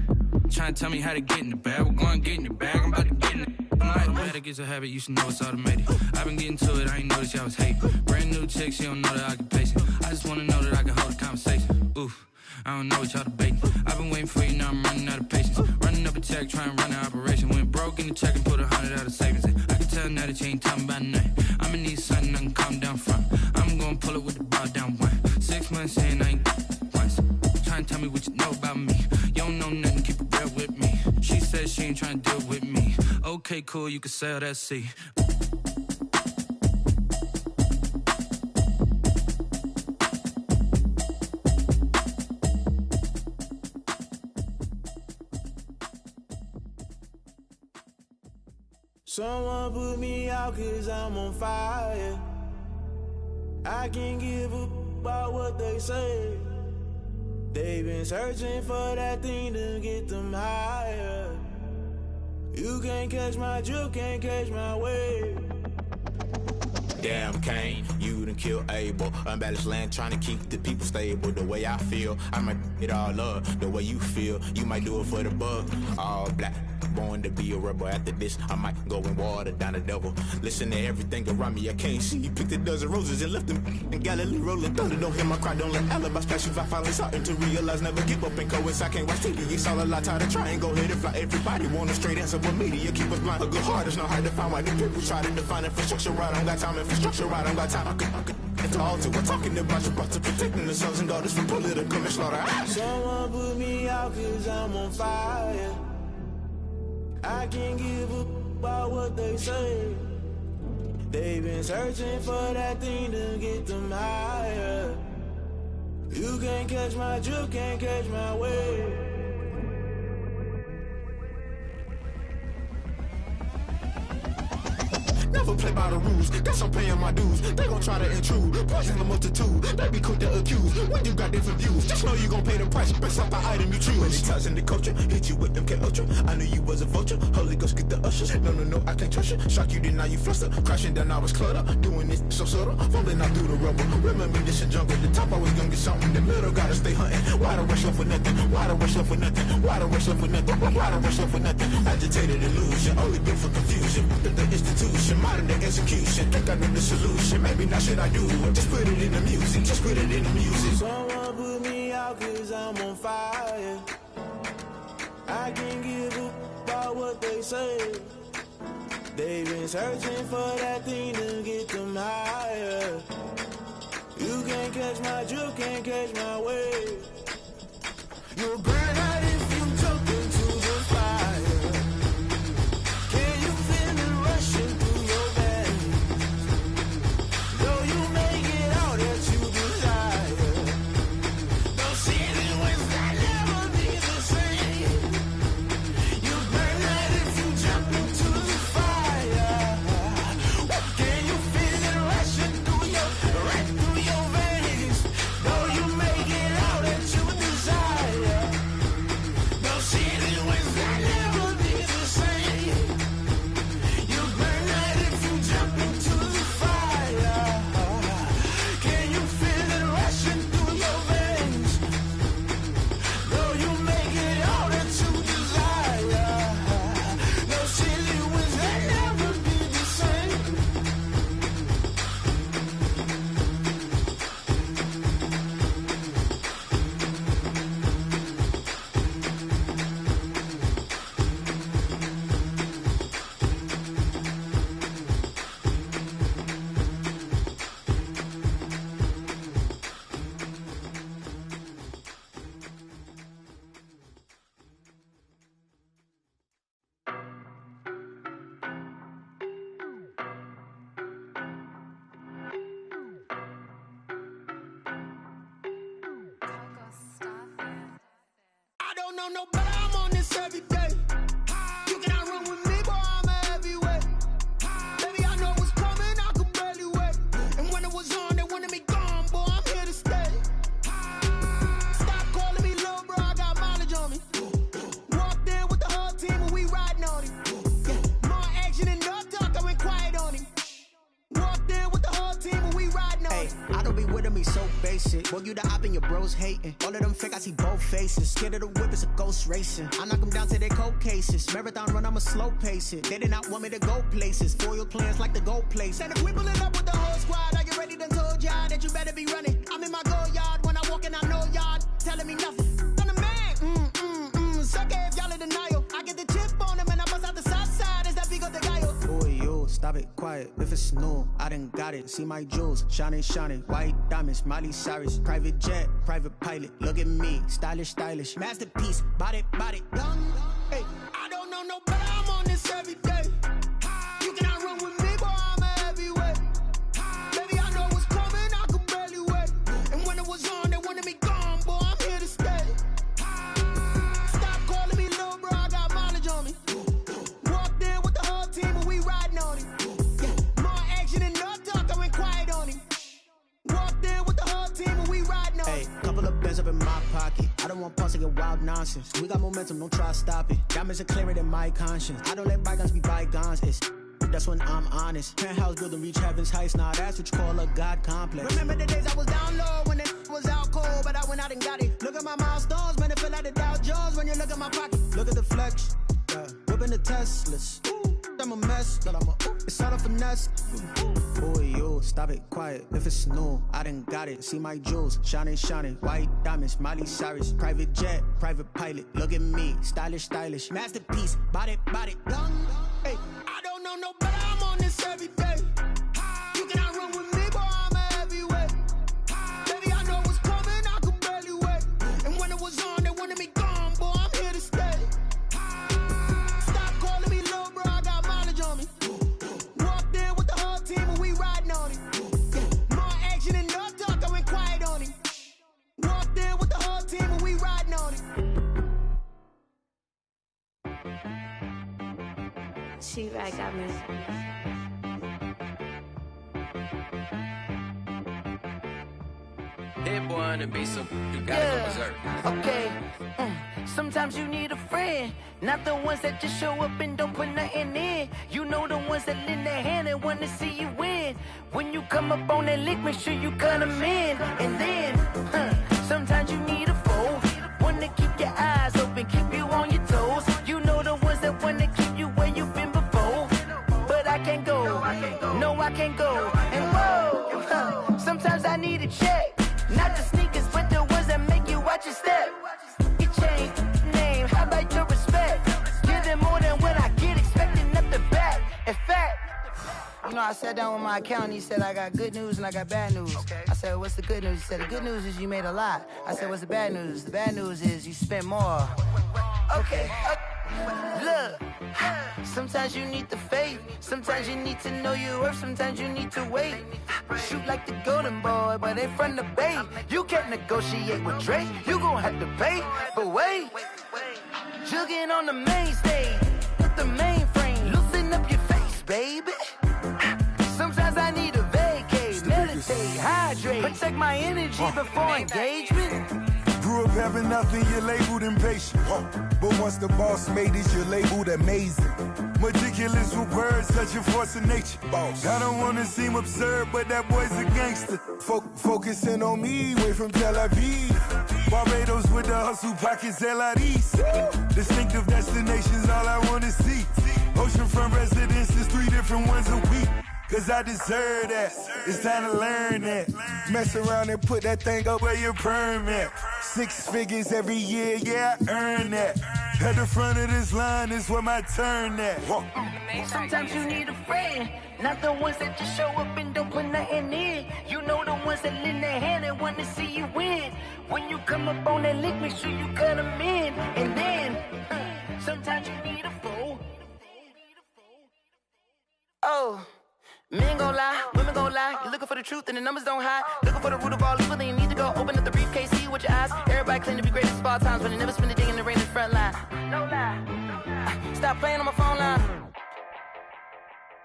Trying to tell me how to get in the bag. We're going to get in the bag, I'm about to get in it. Automatic is a habit, you should know it's automated. I've been getting to it, I ain't noticed y'all was hating. Brand new chick, she don't know that I can pace it. I just wanna know that I can hold a conversation. Oof, I don't know what y'all debating. I've been waiting for you, now I'm running out of patience. Running up a check, trying to run an operation. Went broke in the check and put 100 out of savings in. I can tell now that you ain't talking about nothing. I'ma need something I can calm down from. I'm gonna pull it with the bar down one. 6 months in, I ain't once. Trying to tell me what you know about me. You don't know nothing, keep it real with me. She says she ain't trying to deal with me. Okay, cool, you can sell that seed. Someone put me out cause I'm on fire. I can't give up about what they say. They've been searching for that thing to get them higher. You can't catch my drift, can't catch my wave. Damn, Kane, you done killed Abel. Unbalanced land, trying to keep the people stable. The way I feel, I might it all up. The way you feel, you might do it for the bug. All black, born to be a rebel. After this, I might go and water down the devil. Listen to everything around me, I can't see. Picked a dozen roses and left them in Galilee rolling thunder. Don't hear my cry, don't let alibis pass you. I finally starting to realize, never give up and coincide. Can't watch TV, it's all a lot. Tired of trying, go ahead and fly. Everybody want a straight answer, but media keep us blind. A good heart is not hard to find. Why the people try to define infrastructure right? I don't got time, infrastructure right, I don't got time. I could it's all to we're talking about you, about to protecting the sons and daughters from political and slaughter. Someone put me out cause I'm on fire. I can't give up about what they say. They've been searching for that thing to get them higher. You can't catch my drift, can't catch my wave. Never play by the rules, guess I'm paying my dues. They gon' try to intrude, poison the multitude. They be quick to accuse, when you got different views. Just know you gon' pay the price, based off the item you choose. Many times in the culture, hit you with them K-Ultra. I knew you was a vulture, Holy Ghost get the ushers. No, I can't trust you. Shock you, then now you fluster. Crashing down, I was cluttered. Doing this so subtle, falling out through the rubble. Remember this in jungle, the top I was gonna get something. The middle gotta stay hunting. Why the rush left for nothing? Why the rush left for nothing? Why the rush left for nothing? Why the rush left for nothing? Agitated illusion, only built for confusion. The institution, modern day execution. Think I know the solution. Maybe not should I do it? Just put it in the music. Just put it in the music. Someone put me out cause I'm on fire. I can't give up about what they say. They've been searching for that thing to get them higher. You can't catch my drift, can't catch my wave. You'll burn out if you jump into the fire. know no better, I'm on this every day. You cannot run with me, boy, I'm a heavyweight. Baby, I know what's coming, I could barely wait. And when it was on, they wanted me gone, boy, I'm here to stay. Stop calling me little bro, I got mileage on me. Walked in with the whole team and we riding on him. Yeah, more action and no talk, I went quiet on him. Walked in with the whole team and we riding on him. I don't be with me so basic. Boy, you the op and your bros hating. All of them fake, I see both faces. Scared of the whip, it's a ghost racing. I knock them down to their cold cases. Marathon run, I'ma slow pace it. They did not want me to go places. Foil plans like the go place. And if we pulling up with the whole squad, are you ready? Done told y'all that you better be running. I'm in my go yard. When I walk in, I know y'all telling me nothing. I'm the man. Suck it if y'all in denial. I get the chip on them and I bust out the south side. Is that Vigo de Gallo? Boy, yo, stop it, quiet. If it's new, I done got it. See my jewels, shining, shining. White diamonds, Miley Cyrus. Private jet, private pilot. Look at me, stylish, stylish. Masterpiece, body, done. Hey, I don't know no better, I'm on this every day. You cannot run with me, boy, I'm a heavyweight. Baby, I know what's coming, I could barely wait. And when it was on, they wanted me gone, boy, I'm here to stay. Stop calling me little bro, I got mileage on me. Walked in with the whole team and we riding on him. Yeah, more action and no talk, I went quiet on him. Walked in with the whole team and we riding on him. Hey, couple of bands up in my pocket. I don't want pause to get wild nonsense. We got momentum, don't try to stop it. Diamonds are clearer than my conscience. I don't let bygones be bygones. That's when I'm honest. Penthouse building reach heaven's heights. Nah, that's what you call a God complex. Remember the days I was down low when it was out cold, but I went out and got it. Look at my milestones, man, it feel like the Dow Jones when you look at my pocket. Look at the flex, yeah. Whipping the Teslas. I'm a mess, but it's all a finesse. Boy, yo, stop it, quiet. If it's new, I done got it. See my jewels, shining, shining. White diamonds, Miley Cyrus. Private jet, private pilot. Look at me, stylish, stylish. Masterpiece, body, done. Hey, I don't know no better, I'm on this every day. You cannot run with me, boy, I'm a heavyweight. Baby, I know what's coming, I could barely wait. And when it was on, they wanted me gone, boy, I'm here to stay. Stop calling me little bro, I got mileage on me. Walked in with the whole team and we riding on him. Yeah, more action and no talk, I went quiet on him. Walked in with the whole team and we riding on him. She right got me. Hit boy on the beat, so you gotta go berserk. Okay. Sometimes you need a friend, not the ones that just show up and don't put nothing in. You know the ones that lend their hand and want to see you win. When you come up on that lick, make sure you cut them in. And then, sometimes you need a foe, one to keep your eyes open, keep you on your toes. You know the ones that want to keep you where you've been before. But I can't go, no I can't go. And whoa, sometimes I need a check. Not the sneakers, but the ones that make you watch your step. Your chain, name, how about your respect? Give them more than what I get, expecting up the back. In fact, you know, I sat down with my accountant, he said I got good news and I got bad news. I said, what's the good news? He said, the good news is you made a lot. I said, what's the bad news? The bad news is you spent more. Okay. Look, sometimes you need the faith, sometimes you need to know your worth, sometimes you need to wait. Shoot like the golden boy, but they from the bay. You can't negotiate with Drake, you gon' have to pay. But wait, jugging on the main stage, with the mainframe, loosen up your face, baby. Sometimes I need a vacate, meditate, hydrate, protect my energy before engagement. Grew up having nothing, you're labeled impatient. But once the boss made it, you're labeled amazing. Meticulous with words, such a force of nature. I don't wanna seem absurd, but that boy's a gangster. Focusing on me, way from Tel Aviv. Barbados with the hustle pockets, LREs. Distinctive destinations, all I wanna see. Oceanfront residences, 3 different ones a week. Cause I deserve that, it's time to learn that. Mess around and put that thing up where your permit. 6 figures every year, yeah, I earn that. At the front of this line is where my turn at. Sometimes you need a friend, not the ones that just show up and don't put nothing in. You know the ones that lend their hand and want to see you win. When you come up on that lick, make sure you cut them in. And then, sometimes you need a foe. Oh. Men gon' lie, women gon' lie. You looking for the truth and the numbers don't hide. Looking for the root of all evil, then you need to go open up the briefcase, see with your eyes. Everybody claim to be greatest of all times, but they never spend a day in the rain in the front line. No lie. Stop playing on my phone line.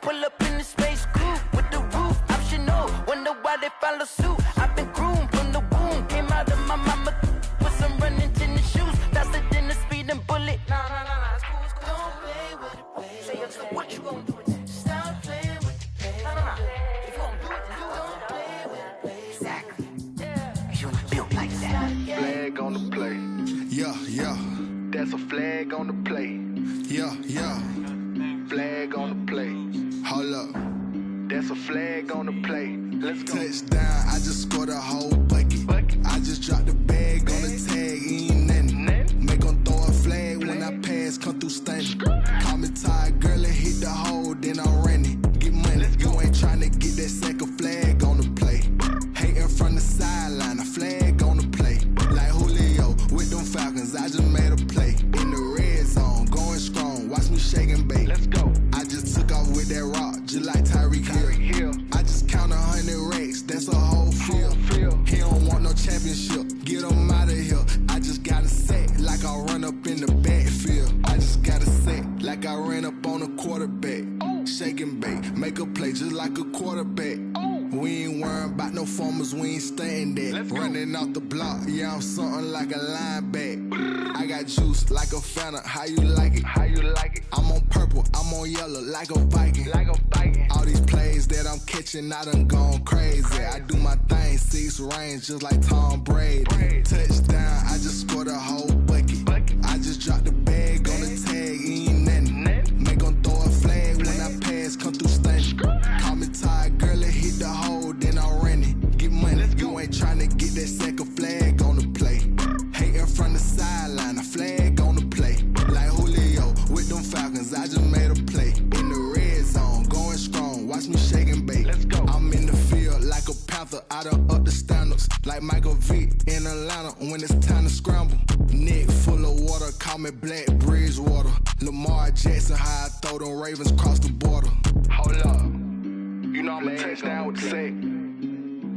Pull up in the space coupe with the roof optional. Wonder why they follow suit. I've been groomed from the womb. Came out of my mama with some running tennis shoes. Faster than the speeding bullet. Nah, it's cool, it's cool. Don't play with it, play. Say what you gon' do with it? Stop playing with it, play. Nah. If you gon' do it, then don't play with it, play. Exactly. Yeah. You ain't built like that. Flag on the play. Yeah. That's a flag on the play. Yeah. Flag on the play. Hold up. That's a flag on the play. Let's go. Touchdown, I just scored a whole bucket. I just dropped the bag on the tag, ain't nothing. Make them throw a flag when I pass, come through stunning. Call me tired, girl, and hit the hole, then I'm running. Get money, you ain't tryna get that second flag on the play. Hating from the sideline, a flag on the play. Like Julio with them Falcons, I just made a play. In the red zone, going strong, watch me shake and bake. Let's go. I just took off with that rock, just like Tyreek Hill. I just count 100 racks, that's a whole field. He don't want no championship, get him out of here. I just got a set, like I run up in the backfield. I just got a set, like I ran up on a quarterback. Shake and bake, make a play just like a quarterback. We ain't worrying about no formers, we ain't staying there. Running off the block, yeah, I'm something like a linebacker. I got juice like a Fanta, how you like it? I'm on purple, I'm on yellow, like a Viking. All these plays that I'm catching, I done gone crazy. I do my thing, 6 range, just like Tom Brady. Touchdown, I just scored a whole bucket. I just dropped the bag on the tag, ain't nothing. Make them throw a flag when I pass, come through stunning. Call me tired, girl, and hit the hole, then I'm running. Get money, you ain't tryna get that second flag on the play. Hating from the sideline, a flag on the play. Like Julio with them Falcons, I just made a play. In the red zone, going strong, watch me shake and bake. Let's go. I'm in the field like a Panther, I done up the standards. Like Michael Vick in Atlanta when it's time to scramble. Neck full of water, call me Black Bridgewater. Lamar Jackson, how I throw them Ravens cross the border. Hold up, you know I'm a touchdown with the sack.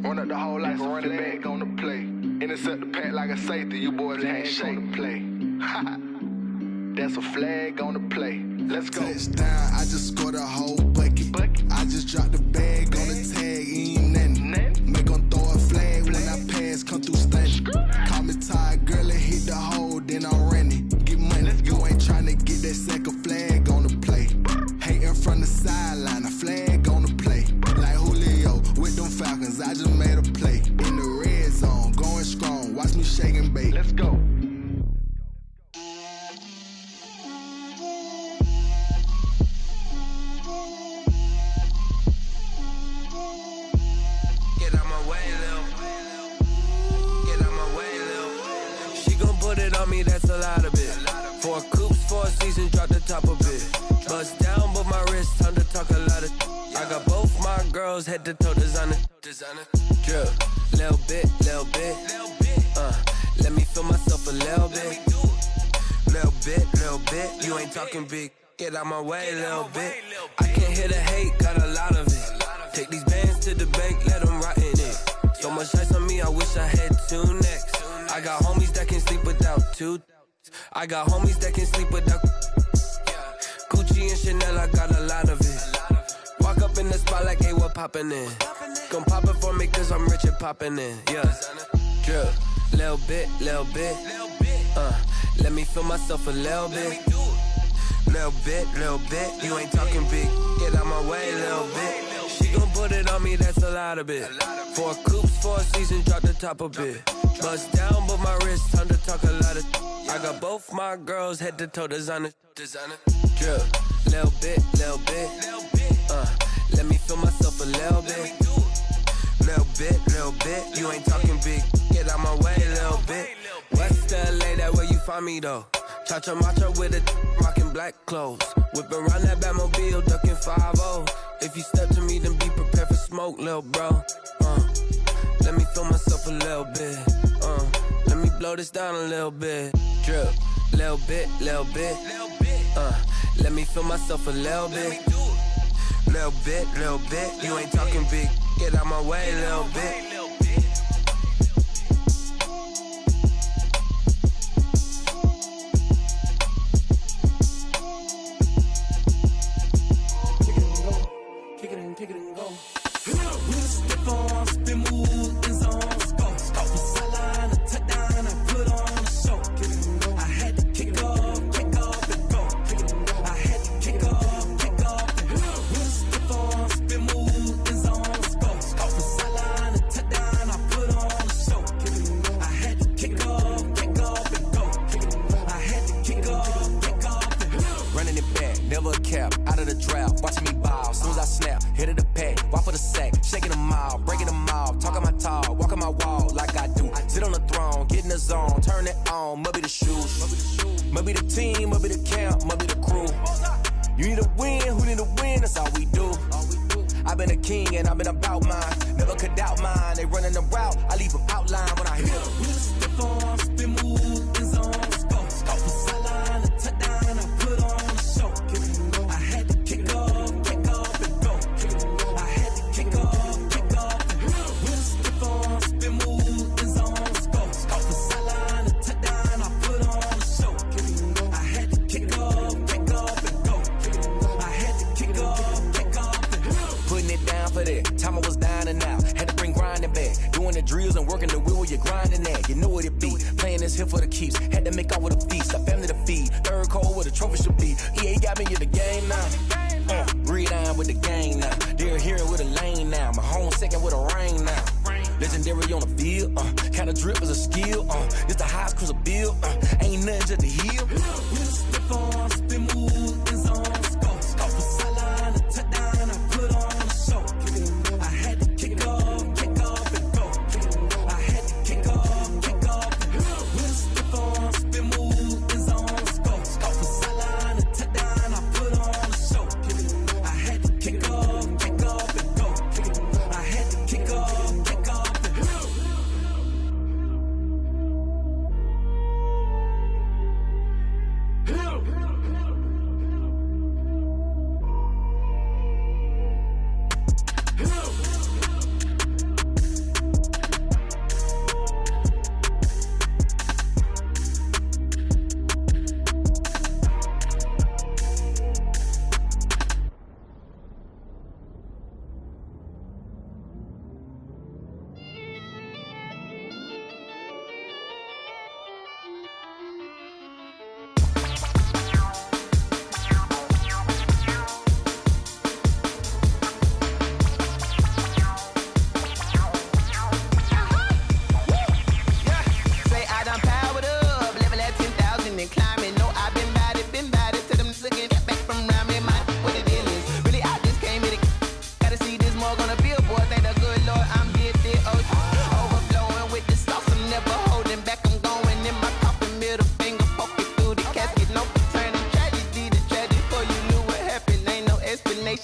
Run up the hole like a running back on the play. Intercept the pack like a safety, you boys ain't shake on the play. That's a flag on the play. Let's go. Touchdown, I just scored a whole bucket. I just dropped the bag on the tag, ain't nothing. Make them throw a flag when I pass, come through stunning. Call me tired, girl, and hit the hole, then I'm running. Get money, you ain't tryna get that second flag on the play. Hating from the sideline, a flag on the play. Like Julio with them Falcons, I just made a play. In the red zone, going strong, watch me shake and bake. Let's go. On me, that's a lot of it. 4 coops, 4 seasons, drop the top of it. Bust down, but my wrist, time to talk a lot of. I got both my girls, head to toe designer. Drip, little bit. Let me feel myself a little bit. Little bit. You ain't talking big. Get out my way, little bit. I can't hear the hate, got a lot of it. Take these bands to the bank, let them rot in it. So much ice on me, I wish I had 2 necks. I got homies that can sleep without 2. I got homies that can sleep without Gucci and Chanel, I got a lot of it. Walk up in the spot like, hey, what poppin' in? Gon' pop it for me cause I'm rich and poppin' in, yeah. Drip, little bit. Let me feel myself a little bit. Little bit. You ain't talking big, get out my way, little bit. She gon' put it on me, that's a lot of it. 4 coops, 4 seasons, drop the top of it. Bust down, but my wrist, time to talk a lot of. I got both my girls, head to toe designer. Drip, little bit. Let me feel myself a little bit. Little bit. You ain't talking big, get out my way, little bit. West LA, that where you find me though. Cha-cha matcha with a rockin' black clothes. Whippin' around that Batmobile, duckin' 5-0. If you step to me, then be prepared for smoke, lil' bro. Let me feel myself a little bit. Let me blow this down a little bit. Drip, little bit. Let me feel myself a little bit. Little bit, you ain't talking big. Get out my way, little bit. Kick it and go. We'll step on, spin, move, in zone, scope. From sideline to touchdown, I put on a show. I had to kick off and go. I had to kick off and go. We'll step on, spin, move, in zone, scope. From sideline to touchdown, I put on a show. I had to kick off and go. I had to kick off and go. Running it back, never a cap, out of the drought, watching me ball. Soon as I snap, hit of the pack, walk for the sack, shaking them out, breaking them off, talking my talk, walking my wall like I do. Sit on the throne, get in the zone, turn it on, must be the shoes, must be the team, must be the camp, must be the crew. You need a win, who need a win, that's all we do. I've been a king and I've been about mine, never could doubt mine. They running the route, I leave them outline when I hit them. We'll step on, spin, move, in zone, scope. From sideline to touchdown, I put on a show. I had to kick off and go. I had to kick off and go. We'll step on, spin, move, in zone, scope. From sideline to touchdown, I put on a show. I had to kick off and go. I had to kick off and go. Putting it down for that, time I was down and out, had to bring grinding back, doing the drills and working the wheel where you're grinding at, you know what it be, playing this here for the keeps, had to make out with a feast, a family to feed, third cold where the trophy should be, EA got me in the game now, breathe on with the gang now, they're here with a lane now, my home second with a rain now, legendary on the field, kind of drip is a skill, it's the highest cruiser bill, ain't nothing just to heal. We'll step on, spin, move, in zone, scope. From sideline to touchdown, I put on a show. I had to kick off and go. I had to kick off and go. We'll step on, spin, move, in zone, scope. From sideline to touchdown, I put on a show. I had to kick off and go. I had to kick off and go.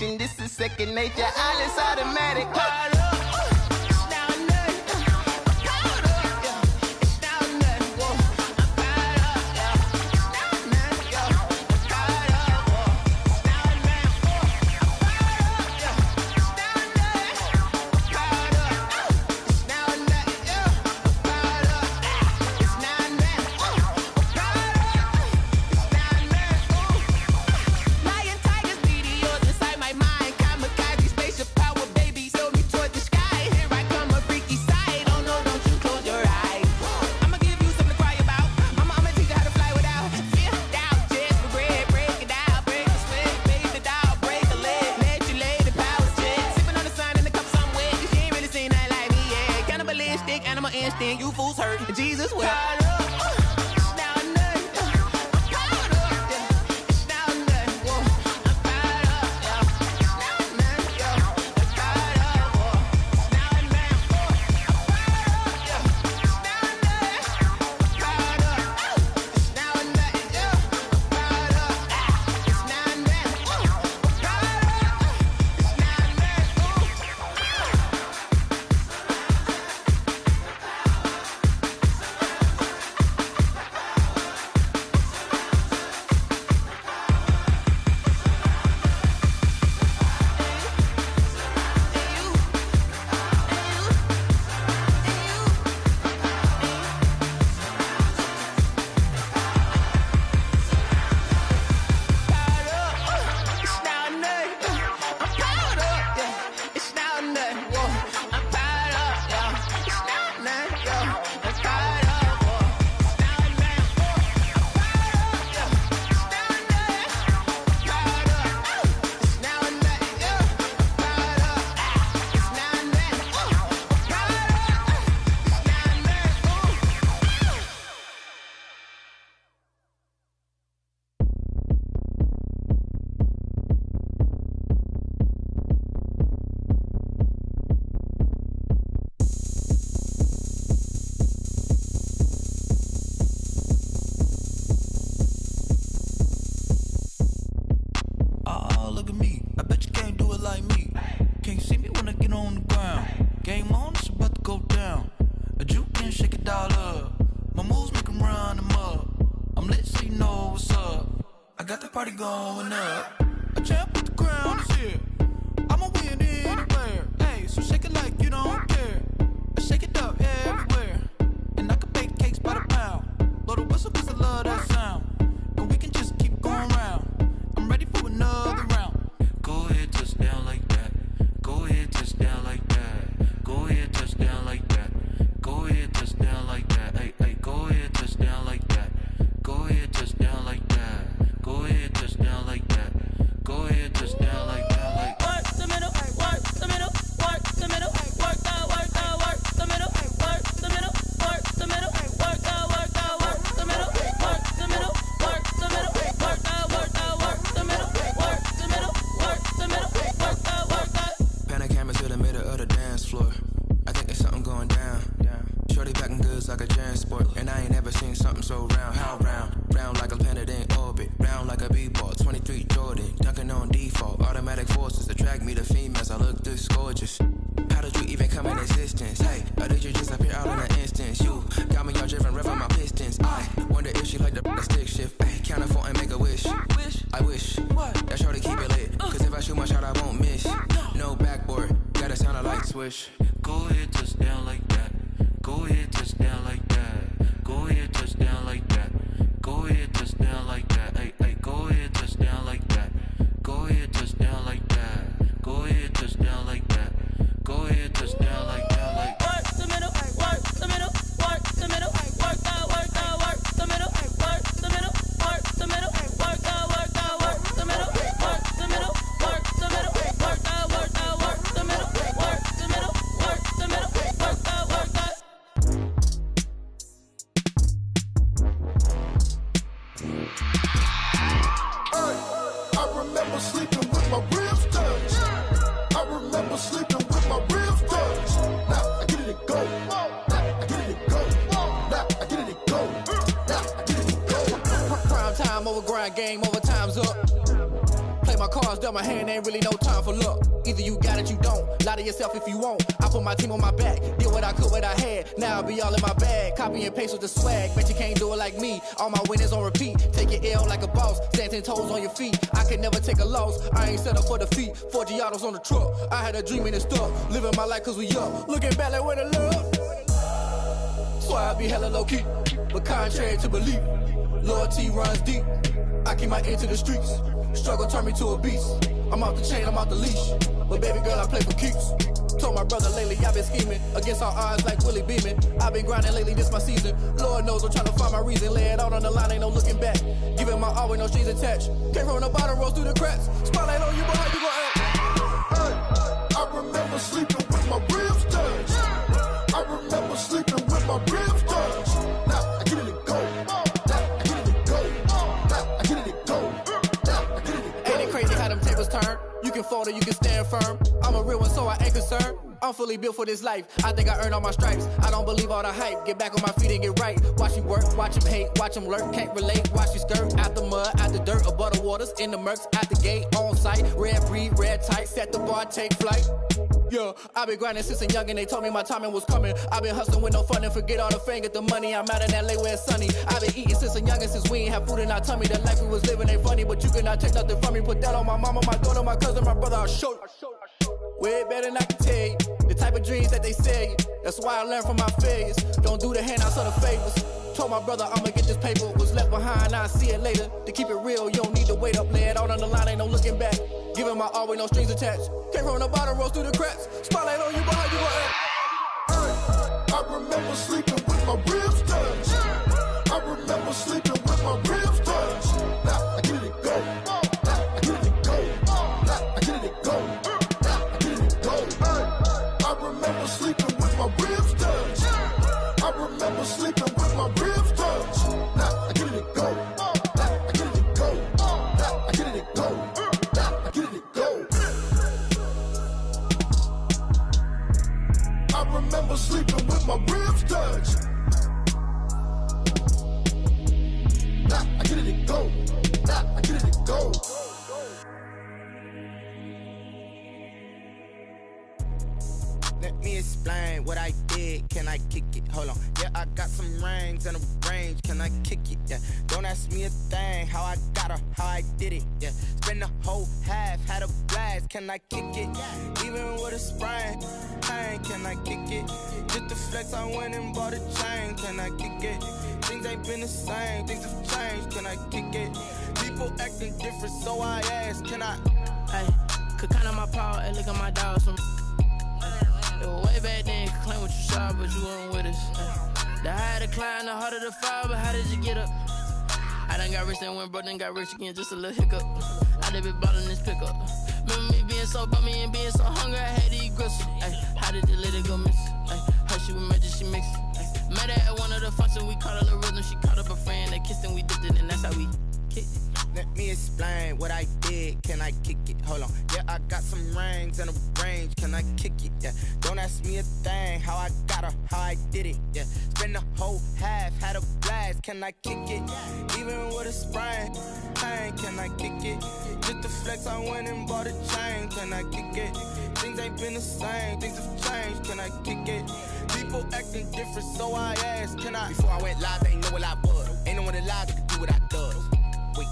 This is second nature, all is automatic. You fools hurt. Jesus will. look at me. I bet you can't do it like me. Can't see me when I get on the ground. Game on, it's about to go down. A juke can shake it all up. My moves make them run them up. I'm lit so you know what's up. I got the party going up. A champ with the crown is here. I'ma win anywhere. Hey, so shake it like you don't care. I shake it up everywhere. And I can bake cakes by the pound. Blow the whistle cause I love that sound. And we can just keep going round. I'm ready for another round. Go ahead, touch down like that. Go ahead, touch down like that. Go ahead, touch down like that. Go ahead, touch down like that. Hey, hey, go ahead, touch down like that. Go ahead, touch down like that. Go ahead, touch down like that. Go ahead, touch down like that. Like work the middle, work the middle, work the middle, work the middle, work the middle, work the middle, work the middle, work the middle, work the middle, work the middle, work the middle, work the middle, work the middle, work the. Pan a camera to the middle of the dance floor. I think there's something going down. Shorty packing goods like a transport, and I ain't never seen something so round. How round? Round like a planet in orbit, round like a b-ball. 23 Jordan, dunking on default. Automatic forces attract me to females. I look this gorgeous. How did you even come in existence? Hey, or did you just appear out in an instance? You got me all driven, revving my pistons. I wonder if she like the stick shift. Hey, count it 4 and make a wish. I wish that shorty keep it lit. Cause if I shoot my shot, I won't miss. No backboard, gotta sound a light swish. go ahead, touch down like that. Go ahead, touch down like that. Go ahead, touch down like that. Go ahead, touch down like that. Hey, hey, go ahead, touch down like that. Go ahead, touch down like that. Go ahead, touch down like that. Go ahead, touch down like that. Like work the middle, work the middle, work the middle, work the middle, work the middle, work the middle, work the middle, work the middle, work the middle, work the middle, work the middle, work the middle, work the middle, work the middle, work the. I remember sleeping with my ribs touched. I remember sleeping with my ribs touched. Now I get it and go. Now I get it and go. Now I get it and go. Now I get it and go. Prime time over grind game, over time's up. Play my cards, dealt my hand, ain't really no time for luck. Either you got it, you don't. Lie to yourself if you won't. I put my team on my back, did what I could, what I had. Now I'll be all in my bag. Copy and paste with the swag. Bet you can't do it like me. All my winners on repeat. Take your L like a boss. Stand 10 toes on your feet. I can never take a loss. I ain't set up for defeat. 4 Giottos on the truck. I had a dream and it's stuck. Living my life cause we up. Looking back like where the love. So I be hella low key. But contrary to belief, loyalty runs deep. I keep my ear to the streets. Struggle turned me to a beast. I'm off the chain, I'm off the leash. But baby girl, I play for keeps. Told my brother lately, I've been scheming. Against all odds like Willie Beeman. I've been grinding lately, this my season. Lord knows I'm trying to find my reason. Lay it out on the line, ain't no looking back. Giving my all with no strings attached. Came from the bottom, rose through the cracks. Spotlight on you, boy, how you gon' act? Hey, I remember sleeping with my ribs touched. I remember sleeping with my ribs touched. Now I get it and go. Now I get it and go. Now I get it and go. Now I get it and go. Ain't it crazy how them tables turn? You can fold or you can stand firm. I'm a real one, so I ain't concerned. I'm fully built for this life. I think I earned all my stripes. I don't believe all the hype. Get back on my feet and get right. Watch you work, watch him hate, watch him lurk. Can't relate, watch you skirt. Out the mud, out the dirt, above the waters, in the murks, at the gate, on site. Red breed, red tight, set the bar, take flight. Yeah, I've been grinding since a young and they told me my timing was coming. I've been hustling with no fun and forget all the fame, get the money. I'm out in LA where it's sunny. I've been eating since a young and since we ain't have food in our tummy. The life we was living ain't funny, but you cannot take nothing from me. Put that on my mama, my daughter, my cousin, my brother, I'll show you. Way better than I can tell you. The type of dreams that they sell you. That's why I learned from my failures. Don't do the handouts or the favors. Told my brother I'ma get this paper. Was left behind, I'll see it later. To keep it real, you don't need to wait up. Lay it out on the line, ain't no looking back. Giving my all with no strings attached. Came from the bottom, rose through the cracks. Spotlight on you, boy, how you gon' act? Hey, I remember sleeping with my ribs touched. I remember sleeping with my ribs touched. Now I get it and go. Now I get it and go. Now I get it and go. Now I get it and go. Hey, I remember sleeping with my ribs touched. I remember sleeping with my ribs touched. Now I get it and go. Now I get it and go. Now I get it and go. Now I get it and go. I remember sleeping with my ribs touched. Now I get it and go. Now I get it and go. Let me explain what I did. Can I kick it? Hold on. Yeah, I got some rings and a range. Can I kick it? Yeah. Don't ask me a thing. How I got her, how I did it. Yeah. Spend the whole half, had a blast. Can I kick it? Even with a sprain. Pain, can I kick it? Just the flex, I went and bought a chain. Can I kick it? Things ain't been the same. Things have changed. Can I kick it? People acting different, so I ask. Can I? Hey, could count on my power. Hey, look at my dogs. It was way back then, could claim what you saw, but you weren't with us. The higher the climb, the harder the fall, but how did you get up? I done got rich, then went broke, then got rich again, just a little hiccup. I done been ballin' this pickup. Remember me being so bummy and being so hungry, I had to eat gristle. Ay, how did you let it go miss? Ay, her she was magic, she mixed. Met her at one of the functions, we caught a little rhythm, she caught up a friend, they kissed and we dipped it, and that's how we kicked it. Let me explain what I did. Can I kick it? Hold on. Yeah, I got some rings and a range. Can I kick it? Yeah. Don't ask me a thing. How I got her, how I did it. Yeah. Spend the whole half, had a blast. Can I kick it? Even with a sprain. Pain, can I kick it? Just the flex, I went and bought a chain. Can I kick it? Things ain't been the same. Things have changed. Can I kick it? People acting different, so I asked. Can I? Before I went live, they ain't know what I was. Ain't no one alive that could do what I does. Wait.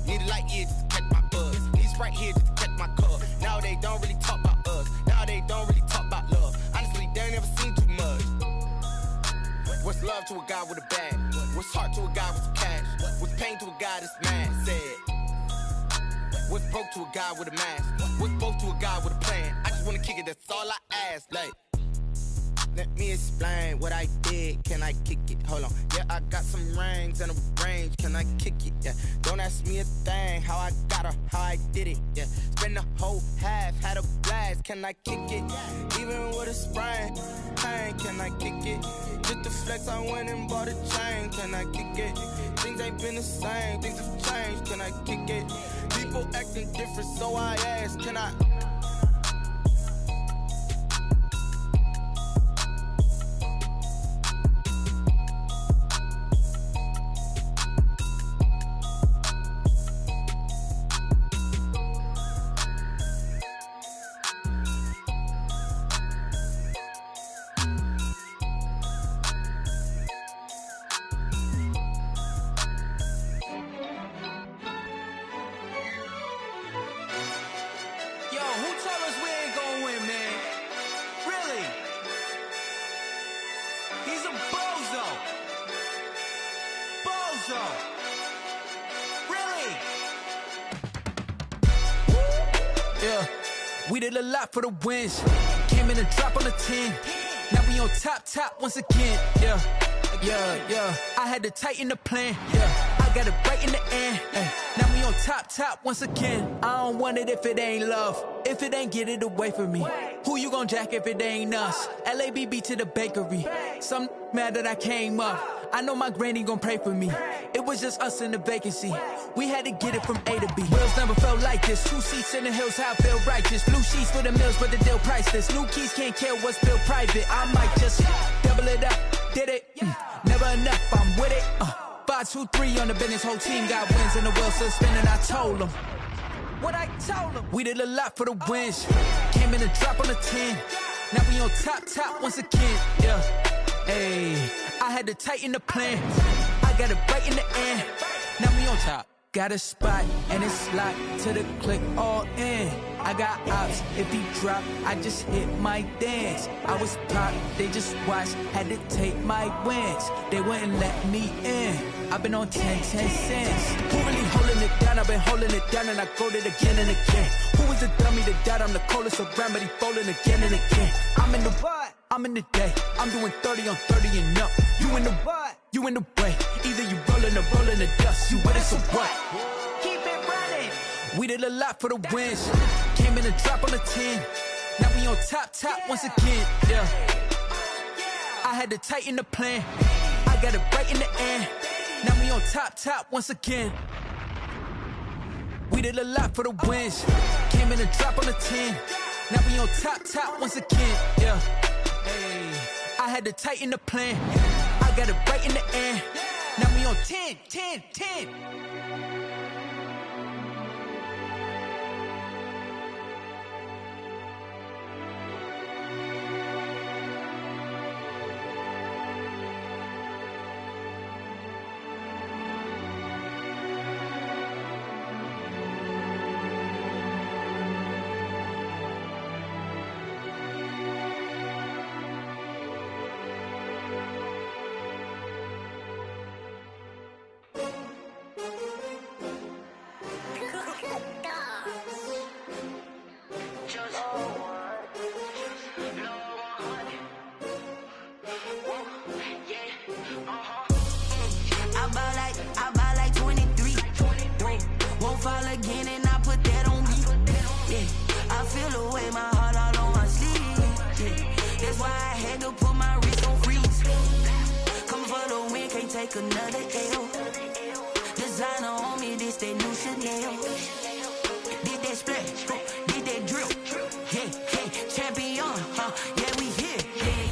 Need a light year just to catch my buzz. Need Sprite here just to catch my cup. Now they don't really talk about us. Now they don't really talk about love. Honestly, they ain't never seen too much. What's love to a guy with a bag? What's heart to a guy with some cash? What's pain to a guy that's mad? Said. What's broke to a guy with a mask? What's both to a guy with a plan? I just wanna kick it, that's all I ask. Like, let me explain what I did. Can I kick it? Hold on. Yeah, I got some rings and a range. Can I kick it? Yeah. Don't ask me a thing. How I got her, how I did it. Yeah. Spend the whole half, had a blast. Can I kick it? Even with a sprain. Pain, can I kick it? Just the flex, I went and bought a chain. Can I kick it? Things ain't been the same. Things have changed. Can I kick it? People acting different, so I ask. Can I? We did a lot for the wins. Came in a drop on the 10. Now we on top once again. Yeah. I had to tighten the plan. Yeah. I got it right in the end. Now we on top once again. I don't want it if it ain't love. If it ain't, get it away from me. Who you gon' jack if it ain't us? LABB to the bakery. Some mad that I came up. I know my granny gon' pray for me. It was just us in the vacancy. We had to get it from A to B. Wheels never felt like this. 2 seats in the hills, how I feel righteous. Blue sheets for the mills, but the deal priceless. New keys can't kill what's built private. I might just double it up. Did it? Never enough, I'm with it. 5, 2, 3 on the business. Whole team got wins and the wheels still spinning. I told them what I told them. We did a lot for the wins. Came in a drop on the 10. Now we on top once again. Yeah. Hey, I had to tighten the plan. I got it right in the end. Now we on top. Got a spot and it's locked to the click all in. I got ops, if he drop, I just hit my dance. I was pop, they just watched, had to take my wins. They wouldn't let me in. I've been on 10 cents. Who really holding it down? I've been holding it down and I go it again and again. Who is the dummy that died? I'm the coldest around, but he folding again and again. I'm in the what? I'm in the day. I'm doing 30 on 30 and up. You in the what? You in the way. Either you rolling or rolling the dust. You with us or what? Keep it running. We did a lot for the wins. Came in a drop on the 10. Now we on top once again. Yeah. I had to tighten the plan. I got it right in the end. Now we on top once again. We did a lot for the wins. Came in a drop on the 10. Now we on top once again. Yeah. Hey, I had to tighten the plan. I got it right in the end. Now we on 10. take another L. Designer on me, this that new Chanel. Did that splash, did that drill. Yeah, champion, yeah, we here.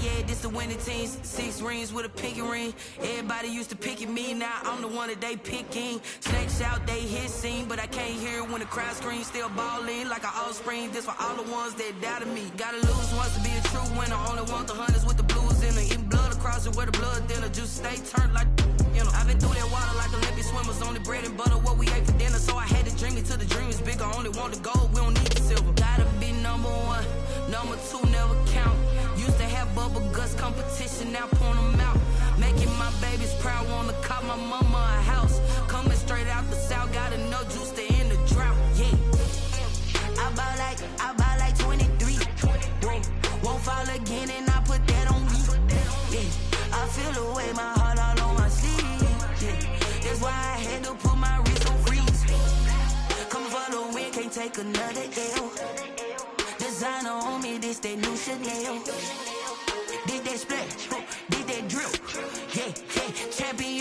Yeah, this the winning teams. 6 rings with a pinky ring. Everybody used to pick at me, now I'm the one that they picking. Snakes out, they hit scene, but I can't hear when the crowd screams. Still balling like an offspring. This for all the ones that doubted me. Gotta lose once to be a true winner. Only want the hunters with the blues in it. Eating blood across it where the blood thinner. Just stay turned like, you know. I've been through that water like Olympic swimmers. Only bread and butter, what we ate for dinner. So I had to dream it till the dream is bigger. Only want the gold, we don't need the silver. Gotta be number 1, number 2 never count. Used to have bubble guts competition, now point them out. Making my babies proud, wanna cop my mama a house. Coming straight out the south, got enough juice to end the drought. Yeah, I buy like 23. Whoa, won't fall again, and I put that on me. Yeah, I feel the way, my heart all on my sleeve. Yeah, that's why I had to put my wrist on freeze. Coming for the win, can't take another L. Designer on me, this that new Chanel. Did that splash, did that drill. Yeah, champion,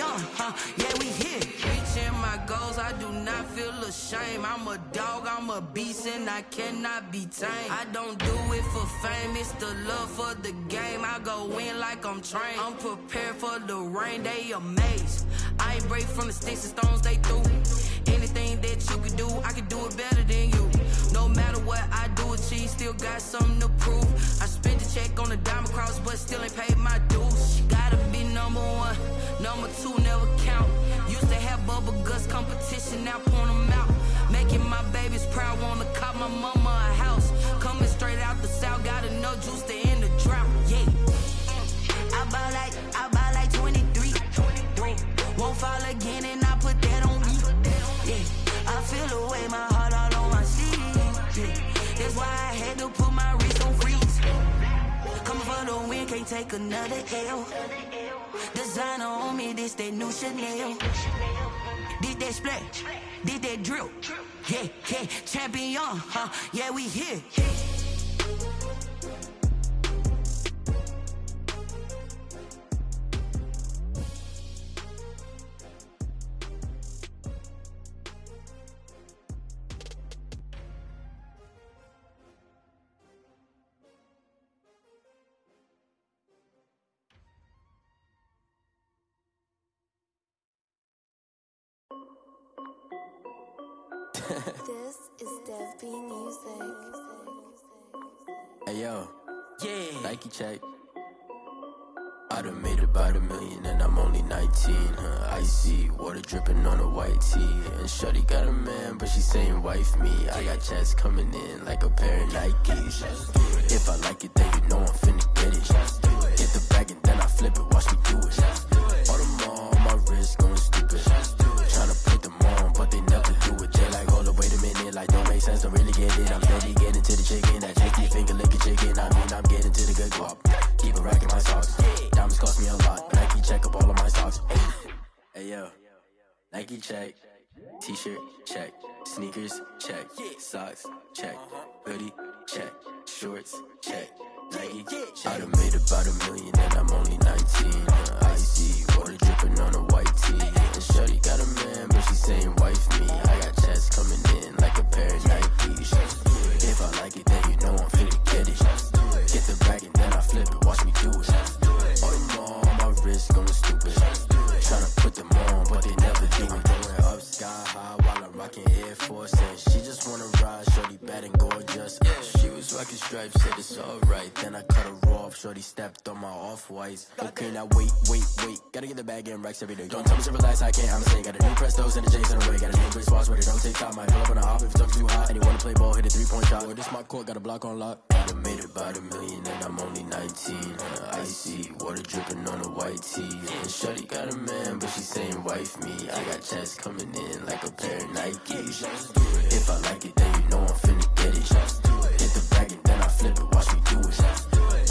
yeah, we here. Reaching my goals, I do not feel ashamed. I'm a dog, I'm a beast, and I cannot be tamed. I don't do it for fame, it's the love for the game. I go in like I'm trained. I'm prepared for the rain, they amazed. I ain't break from the sticks and stones they threw. Anything that you could do, I can do it better than you. No matter what I do, achieve, still got something to prove. I spent the check on the diamond cross, but still ain't paid my dues. Gotta be number 1, number 2 never count. Used to have bubble guts competition, now point them out. Making my babies proud, wanna cop my mama a house. Coming straight out the south, got enough juice to end the drought. Yeah, I buy like 23. Won't fall again, and I put that on me. Yeah, I feel the way, my heart all on my sleeve. Yeah, that's why I had to put my wrist on freeze. Coming for the win, can't take another L. Designer on me, this that new Chanel. Did that splash, did that drill. Yeah, champion, yeah, we here. This is Dev B Music. Hey yo, yeah, Nike check. I done made about $1 million and I'm only 19. Icy water dripping on a white tee. And shorty got a man, but she saying wife me. I got chats coming in like a pair of Nikes. If I like it, then you know I'm finna get it. Get the bag and then I flip it, watch me do it. All them on my wrist going stupid. Tryna put them on, but they never do it. They like, hold up, wait a minute, like don't make sense, don't really get it. I'm steady getting to the chicken, that chicky finger licking chicken. I mean, I'm getting to the good guap. Keep a rack in my socks. Diamonds cost me a lot, but Nike check up all of my stocks. Hey yo, Nike check. T-shirt check. Sneakers check. Socks check. Hoodie check. Shorts check. Nike I done made about $1 million and I'm only 19. Icy water dripping on a white tee. And shorty got a man, but she saying wife me. I got chats coming in like a pair of Nikes. If I like it, then you know I'm finna get it. Get the bag and then I flip it, watch me do it. All them on my wrist going stupid. Tryna put them on, but they never do it. Going up sky high while I'm rocking Air Force. And she just wanna ride, shorty bad and gorgeous. She was rocking stripes, said it's alright. Then I cut her off, shorty stepped on my off-whites. Okay, now wait. Gotta get the bag and racks every day. Don't tell me to relax, I can't, I'm saying. Got a new Prestos and the J's in the way. Got a new Chris Foss, but it don't take time. Might pull up on a hop if it's up too hot. And you wanna play ball, hit a 3-point shot. Or this my court, got a block on lock. I done made about $1 million and I'm only 19. Icy water dripping on a white tee. And shorty got a man, but she saying wife me. I got chats coming in like a pair of Nikes. If I like it, then you know I'm finna get it. Hit the bag and then I flip it, watch me do it.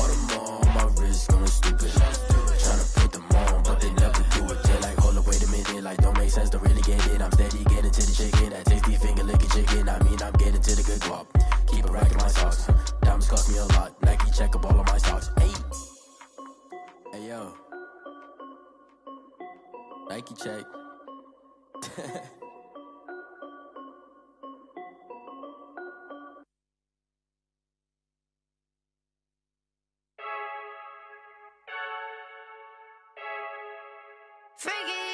All them on my wrist going stupid. Tryna put them on, but they never do it. They like, hold up, wait a minute, like don't make sense, don't really get it. I'm steady getting to the chicken, that tasty finger licking chicken. I mean, I'm getting to the good guap. Keep a rack in my socks. Diamonds cost me a lot. Nike check up all of my stocks. Hey yo. Nike check. Freaky.